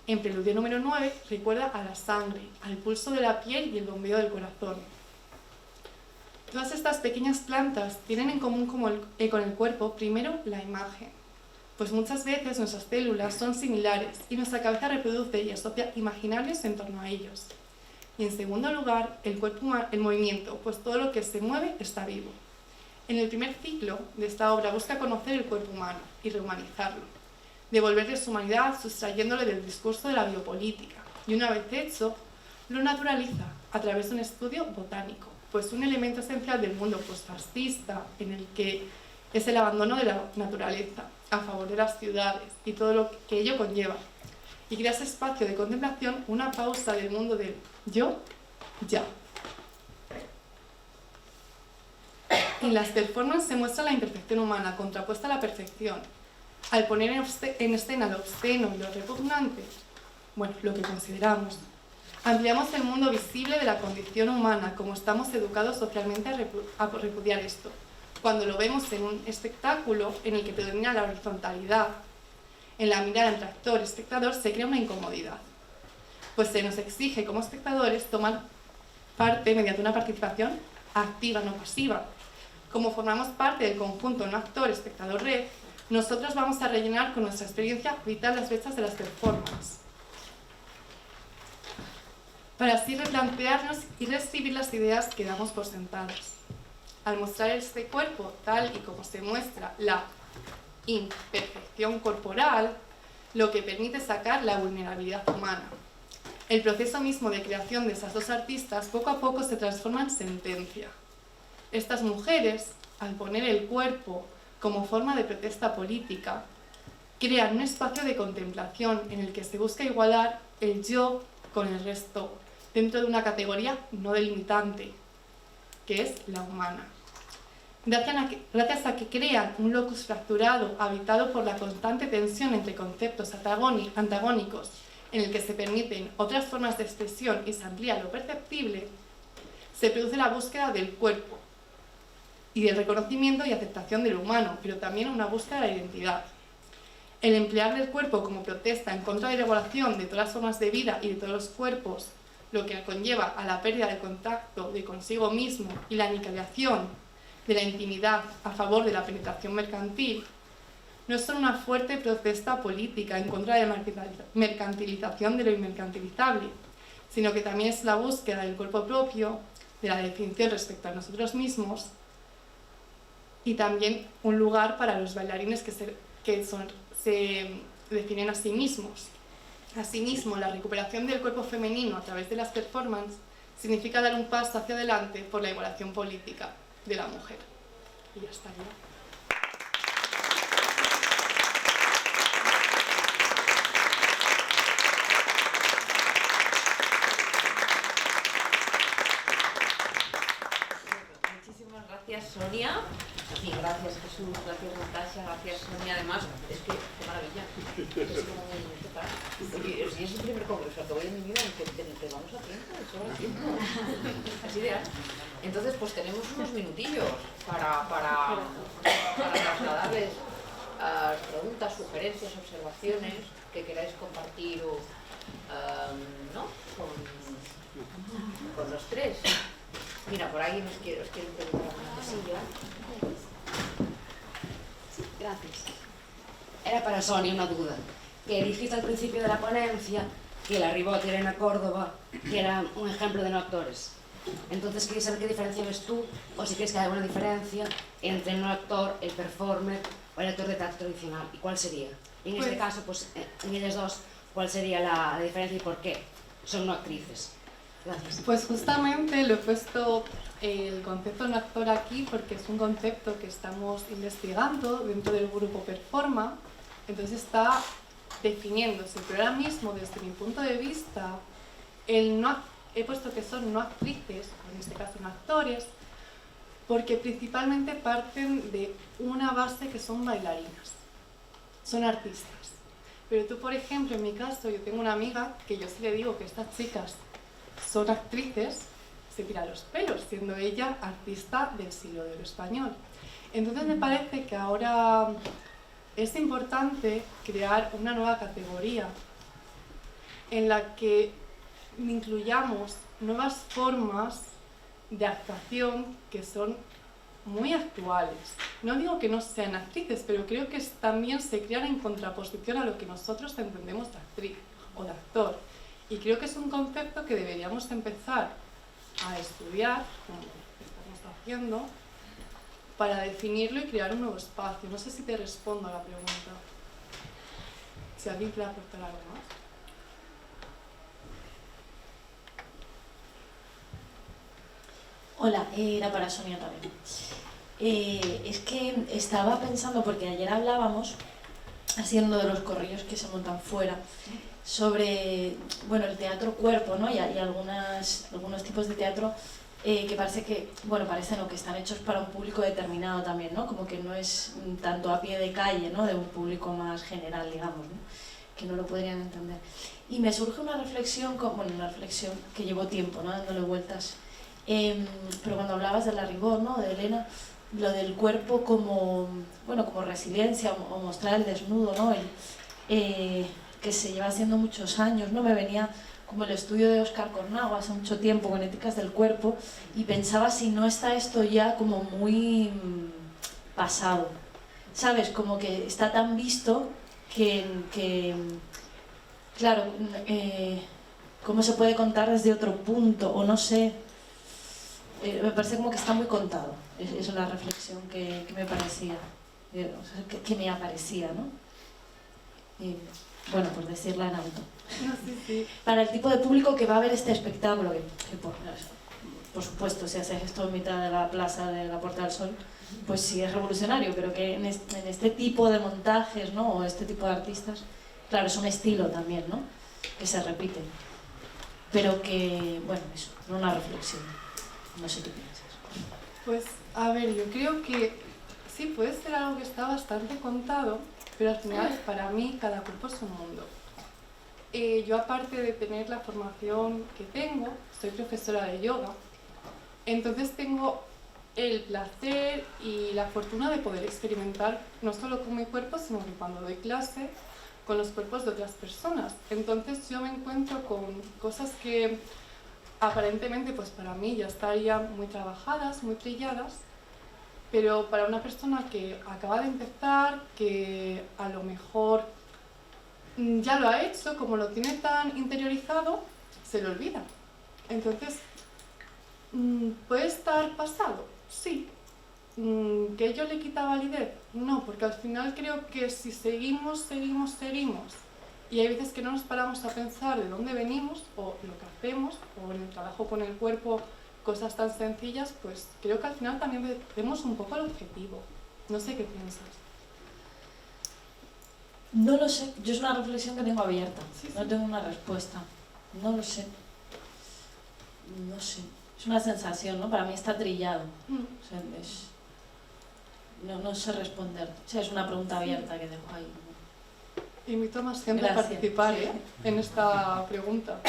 en Preludio número 9 recuerda a la sangre, al pulso de la piel y el bombeo del corazón. Todas estas pequeñas plantas tienen en común con el cuerpo, primero, la imagen, pues muchas veces nuestras células son similares y nuestra cabeza reproduce y asocia imaginables en torno a ellos. Y en segundo lugar, el cuerpo, el movimiento, pues todo lo que se mueve está vivo. En el primer ciclo de esta obra busca conocer el cuerpo humano y rehumanizarlo, devolverle su humanidad sustrayéndole del discurso de la biopolítica, y una vez hecho, lo naturaliza a través de un estudio botánico, pues un elemento esencial del mundo postfascista, en el que es el abandono de la naturaleza a favor de las ciudades y todo lo que ello conlleva, y crea ese espacio de contemplación, una pausa del mundo del yo, ya. En las performances se muestra la imperfección humana contrapuesta a la perfección, al poner en escena lo obsceno y lo repugnante, bueno, lo que consideramos. Ampliamos el mundo visible de la condición humana, como estamos educados socialmente a repudiar esto. Cuando lo vemos en un espectáculo en el que predomina la horizontalidad, en la mirada entre actor y espectador se crea una incomodidad, pues se nos exige como espectadores tomar parte mediante una participación activa, no pasiva. Como formamos parte del conjunto no actor, espectador, red, nosotros vamos a rellenar con nuestra experiencia vital las brechas de las performances, para así replantearnos y reescribir las ideas que damos por sentadas. Al mostrar este cuerpo tal y como se muestra la imperfección corporal, lo que permite sacar la vulnerabilidad humana. El proceso mismo de creación de esas dos artistas poco a poco se transforma en sentencia. Estas mujeres, al poner el cuerpo como forma de protesta política, crean un espacio de contemplación en el que se busca igualar el yo con el resto, dentro de una categoría no delimitante, que es la humana. Gracias a que crean un locus fracturado habitado por la constante tensión entre conceptos antagónicos, en el que se permiten otras formas de expresión y se amplía lo perceptible, se produce la búsqueda del cuerpo y del reconocimiento y aceptación de lo humano, pero también una búsqueda de la identidad. El emplear el cuerpo como protesta en contra de la igualación de todas las formas de vida y de todos los cuerpos, lo que conlleva a la pérdida del contacto de consigo mismo y la aniquilación de la intimidad a favor de la penetración mercantil, no es solo una fuerte protesta política en contra de la mercantilización de lo inmercantilizable, sino que también es la búsqueda del cuerpo propio, de la definición respecto a nosotros mismos, y también un lugar para los bailarines que se definen a sí mismos. Asimismo, la recuperación del cuerpo femenino a través de las performances significa dar un paso hacia adelante por la igualación política de la mujer. Y ya estaría. Muchísimas gracias, Sonia. Sí, gracias Jesús, gracias Natasha, gracias Sonia. Además, es que qué maravilla. Es como total. Oye, si es el primer congreso que voy en mi vida en que vamos a tiempo, sobra tiempo. Es ideal. Entonces, pues tenemos unos minutillos para trasladarles preguntas, sugerencias, observaciones que queráis compartir o, ¿no? con los tres. Mira, por ahí os quiero preguntar una cosilla. Sí, gracias. Era para Sonia una duda. Que dijiste al principio de la ponencia que la Ribot y Elena Córdoba que era un ejemplo de no actores. Entonces quería saber qué diferencia ves tú, o si crees que hay alguna diferencia entre el no actor, el performer o el actor de teatro tradicional, y cuál sería. Y en este caso, pues en ellas dos, ¿cuál sería la diferencia y por qué son no actrices? Gracias. Pues justamente lo he puesto el concepto no actor aquí porque es un concepto que estamos investigando dentro del grupo Performa, entonces está definiéndose, pero ahora mismo desde mi punto de vista he puesto que son no actrices, o en este caso no actores, porque principalmente parten de una base que son bailarinas, son artistas. Pero tú, por ejemplo, en mi caso, yo tengo una amiga que yo sí le digo que estas chicas son actrices, se tira los pelos, siendo ella artista del siglo de oro español. Entonces me parece que ahora es importante crear una nueva categoría en la que incluyamos nuevas formas de actuación que son muy actuales. No digo que no sean actrices, pero creo que también se crean en contraposición a lo que nosotros entendemos de actriz o de actor. Y creo que es un concepto que deberíamos empezar a estudiar, como estamos haciendo, para definirlo y crear un nuevo espacio. No sé si te respondo a la pregunta. Si alguien quiere aportar algo más. Hola, era para Sonia también. Es que estaba pensando, porque ayer hablábamos, haciendo de los corrillos que se montan fuera, sobre bueno, el teatro cuerpo, ¿no? y algunos tipos de teatro que parece que, bueno, parecen que están hechos para un público determinado también, ¿no? Como que no es tanto a pie de calle, ¿no? De un público más general, digamos, ¿no? Que no lo podrían entender. Y me surge una reflexión que llevo tiempo, ¿no? Dándole vueltas. Pero cuando hablabas de la Ribot, ¿no? De Elena, lo del cuerpo como, bueno, como resiliencia o mostrar el desnudo, ¿no? Que se lleva haciendo muchos años, ¿no? Me venía como el estudio de Óscar Cornago hace mucho tiempo con Éticas del Cuerpo y pensaba si no está esto ya como muy pasado, ¿sabes? Como que está tan visto que claro, ¿cómo se puede contar desde otro punto? O no sé, me parece como que está muy contado. Es la reflexión que me parecía, que me aparecía, ¿no? Bueno, por decirla en alto. No, sí. Para el tipo de público que va a ver este espectáculo, que por supuesto, si haces esto en mitad de la plaza de la Puerta del Sol, pues sí es revolucionario, pero que en este tipo de montajes, ¿no? O este tipo de artistas, claro, es un estilo también, ¿no? Que se repite. Pero que, bueno, eso, no una reflexión. No sé qué piensas. Pues, a ver, yo creo que sí, puede ser algo que está bastante contado, pero al final, para mí, cada cuerpo es un mundo. Yo, aparte de tener la formación que tengo, soy profesora de yoga, entonces tengo el placer y la fortuna de poder experimentar no solo con mi cuerpo, sino que cuando doy clase, con los cuerpos de otras personas. Entonces yo me encuentro con cosas que aparentemente pues para mí ya estarían muy trabajadas, muy trilladas, pero para una persona que acaba de empezar, que a lo mejor ya lo ha hecho, como lo tiene tan interiorizado, se le olvida. Entonces, ¿puede estar pasado? Sí. ¿Que ello le quita validez? No, porque al final creo que si seguimos, y hay veces que no nos paramos a pensar de dónde venimos, o lo que hacemos, o en el trabajo con el cuerpo, cosas tan sencillas, pues creo que al final también vemos un poco el objetivo. No sé qué piensas. No lo sé, yo es una reflexión que tengo abierta, Sí. No tengo una respuesta, no lo sé. No sé, es una sensación, ¿no? Para mí está trillado. O sea, no sé responder. O sea, es una pregunta abierta que dejo ahí. Invito a más gente a Gracias. participar en esta pregunta.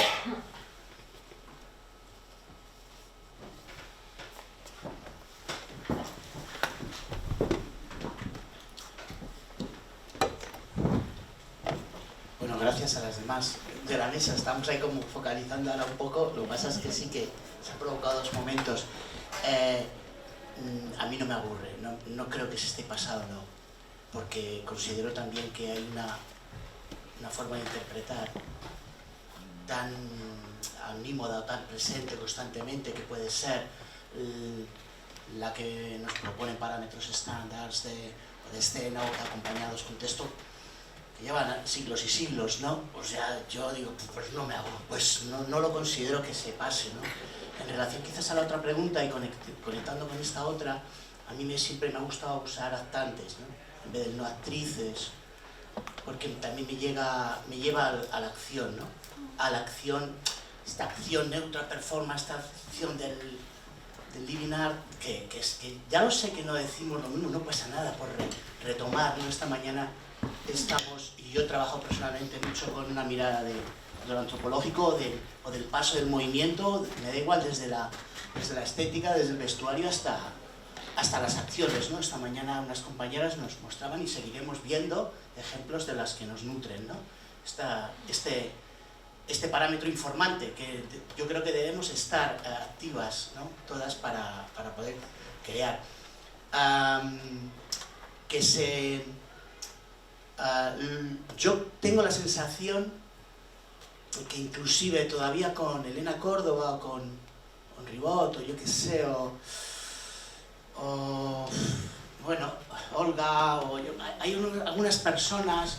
Bueno, gracias a las demás de la mesa. Estamos ahí como focalizando ahora un poco. Lo que pasa es que sí que se han provocado dos momentos. A mí no me aburre, no creo que se esté pasado, no. Porque considero también que hay una forma de interpretar tan omnímoda o tan presente constantemente que puede ser la que nos proponen parámetros estándares de escena o acompañados con texto que llevan siglos y siglos, ¿no? O sea, yo digo, pues no me hago, pues no lo considero que se pase, ¿no? En relación quizás a la otra pregunta y conectando con esta otra, a mí siempre me ha gustado usar actantes, ¿no? En vez de no actrices, porque también me lleva a la acción, ¿no? A la acción, esta acción neutra performance, esta acción del living art, que ya lo sé que no decimos lo mismo, no pasa nada por retomar, ¿no? Esta mañana estamos, y yo trabajo personalmente mucho con una mirada de lo antropológico o del paso del movimiento, me da igual desde la estética, desde el vestuario hasta las acciones, ¿no? Esta mañana unas compañeras nos mostraban y seguiremos viendo ejemplos de las que nos nutren, ¿no? Este parámetro informante que yo creo que debemos estar activas, ¿no? Todas para poder crear. Yo tengo la sensación que inclusive todavía con Elena Córdoba o con Ribot o yo qué sé, o bueno, Olga, hay algunas personas,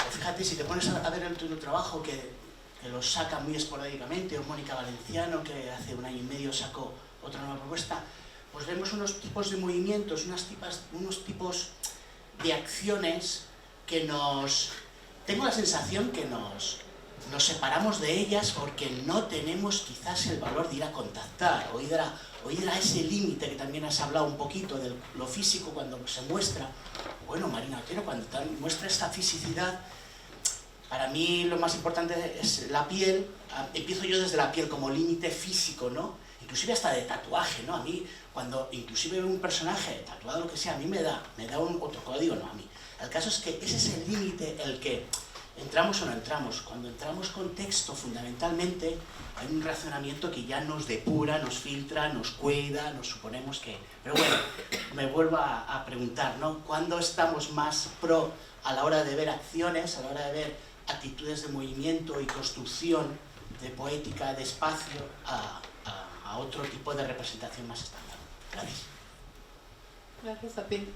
o fíjate, si te pones a ver el trabajo que lo saca muy esporádicamente, o Mónica Valenciano, que hace 1 año y medio sacó otra nueva propuesta, pues vemos unos tipos de movimientos, unos tipos de acciones que tengo la sensación que nos separamos de ellas porque no tenemos quizás el valor de ir a contactar o ir a ese límite que también has hablado un poquito de lo físico cuando se muestra. Bueno, Marina Otero, cuando muestra esta fisicidad, para mí lo más importante es la piel. Empiezo yo desde la piel como límite físico, ¿no? Inclusive hasta de tatuaje, ¿no? A mí, cuando inclusive veo un personaje tatuado, lo que sea, a mí me da otro código, no a mí. El caso es que ese es el límite el que entramos o no entramos. Cuando entramos con texto, fundamentalmente, hay un razonamiento que ya nos depura, nos filtra, nos cuida, nos suponemos que... Pero bueno, me vuelvo a preguntar, ¿no? ¿Cuándo estamos más pro a la hora de ver acciones, a la hora de ver actitudes de movimiento y construcción de poética, de espacio, a otro tipo de representación más estándar? Gracias. Gracias a ti.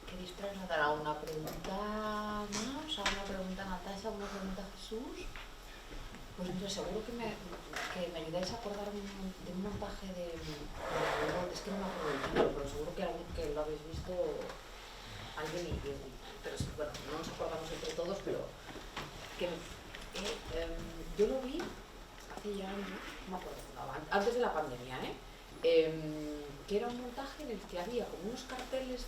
¿Queréis trasladar a una pregunta más? ¿A una pregunta a Natasha? ¿A una pregunta a Jesús? Pues mira, seguro que me ayudáis a acordar de un montaje de es que no me acuerdo del título, pero seguro que lo habéis visto alguien pero bueno, no nos acordamos entre todos, pero que yo lo vi hace ya, no me acuerdo, antes de la pandemia, que era un montaje en el que había como unos carteles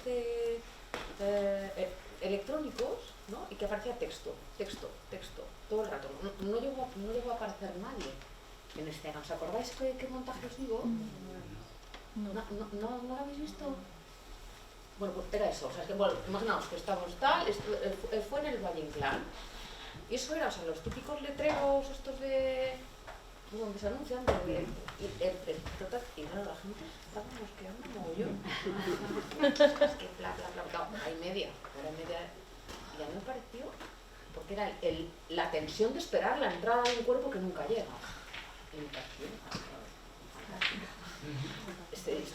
electrónicos, ¿no? Y que aparecía texto, todo el rato. No llegó a aparecer nadie en escena. ¿Os acordáis qué montaje os digo? ¿No lo habéis visto? Bueno, pues era eso. O sea, es que, bueno, imaginaos que estamos tal, fue en el Valle Inclán, y eso era, o sea, los típicos letreros estos de... donde se anuncian y claro, la gente estaba mosqueando mogollón. Es que bla, hora y media, y a mí me pareció, porque era la tensión de esperar la entrada de un cuerpo que nunca llega. Y me pareció fantástica.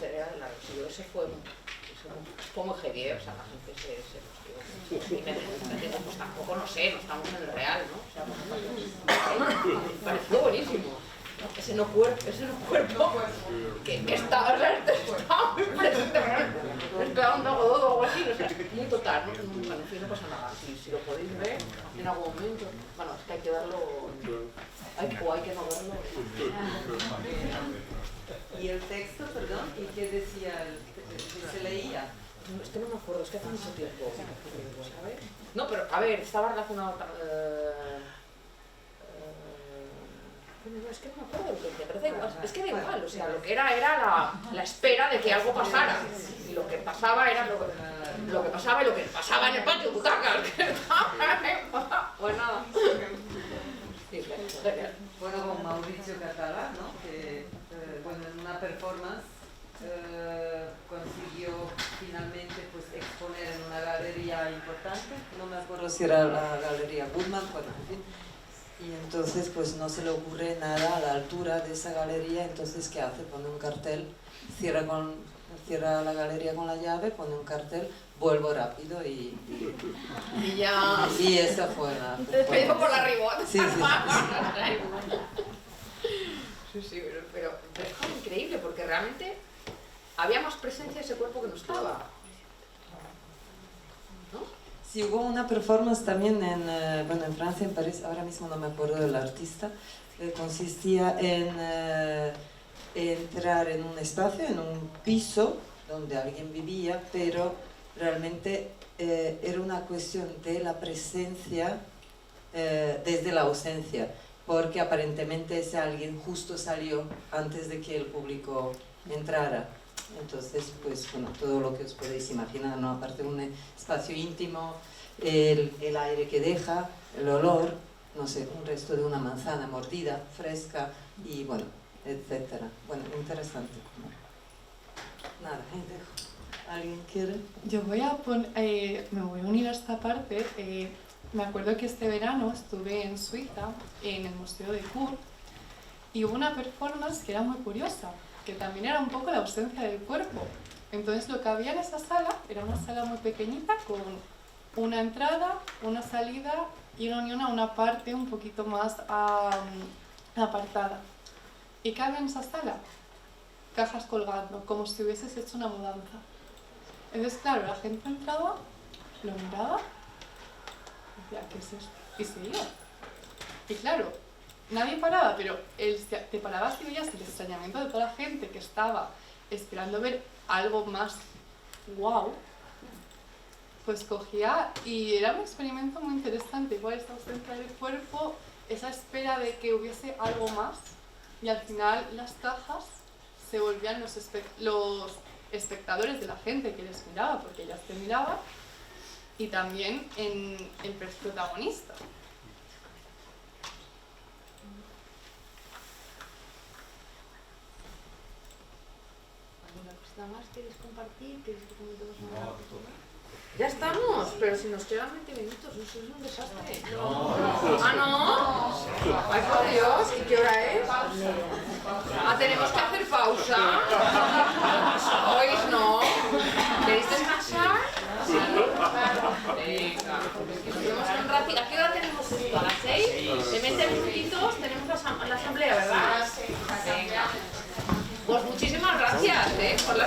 Era la residuo, ese fue muy heavy, o sea, la gente se mosqueó. Y me digo, pues tampoco, no sé, no estamos en el real, ¿no? O sea, me pareció buenísimo. Ese no cuerpo, que está muy presente, esperando algo o algo así, no sé, muy total, ¿no? Bueno, en fin, no pasa nada, si lo podéis ver en algún momento, bueno, es que hay que verlo O hay que no verlo. ¿Y el texto, perdón? ¿Y qué decía? ¿Qué se leía? No, es que no me acuerdo, es que hace mucho tiempo. ¿Sabes? No, pero a ver, estaba relacionado... no, es que no me acuerdo de lo que decía, pero da igual, es que da igual, o sea, lo que era la espera de que algo pasara. Y lo que pasaba era lo que pasaba y lo que pasaba en el patio de butacas. Pues nada. Bueno, con Mauricio Català, ¿no? Que, bueno, en una performance consiguió finalmente pues, exponer en una galería importante, no me acuerdo si era la Galería Goodman, bueno, en fin. Y entonces pues no se le ocurre nada a la altura de esa galería, entonces ¿qué hace? Pone un cartel, cierra la galería con la llave, pone un cartel, vuelvo rápido y ya. Y esa fue la... Despedido por la ribota. Sí, sí, pero es como increíble porque realmente había más presencia de ese cuerpo que no estaba. Sí, hubo una performance también en Francia, en París, ahora mismo no me acuerdo del artista, consistía en entrar en un espacio, en un piso donde alguien vivía, pero realmente era una cuestión de la presencia desde la ausencia, porque aparentemente ese alguien justo salió antes de que el público entrara. Entonces, pues bueno, todo lo que os podéis imaginar, ¿no? Aparte de un espacio íntimo, el aire que deja, el olor, no sé, un resto de una manzana mordida, fresca y bueno, etcétera. Bueno, interesante. Nada, dejo. ¿Alguien quiere? Yo voy a me voy a unir a esta parte. Me acuerdo que este verano estuve en Suiza, en el Museo de Kurt, y hubo una performance que era muy curiosa, que también era un poco la ausencia del cuerpo. Entonces lo que había en esa sala era una sala muy pequeñita con una entrada, una salida y una parte un poquito más apartada. ¿Y qué había en esa sala? Cajas colgando, como si hubieses hecho una mudanza. Entonces, claro, la gente entraba, lo miraba, decía, ¿qué es esto? Y se iba. Y claro, nadie paraba, pero te parabas y veías el extrañamiento de toda la gente que estaba esperando ver algo más guau, pues cogía y era un experimento muy interesante, igual esta ausencia del cuerpo, esa espera de que hubiese algo más, y al final las cajas se volvían los espectadores de la gente que les miraba, porque ellas te miraban, y también en el protagonista. ¿Alguna cosa más queréis compartir? ¿Queréis que comentemos una cosa? Ya estamos, pero si nos quedan 20 minutos, eso es un desastre. No. ¿Ah, no? Ay, por Dios, ¿y qué hora es? Ah, tenemos que hacer pausa. ¿Oís, no? ¿Queréis descansar? Sí. Venga. Nos vemos en un ratito. ¿A qué hora tenemos esto? ¿A las 6? En 20 minutitos tenemos la asamblea, ¿verdad? Venga. Pues muchísimas gracias por la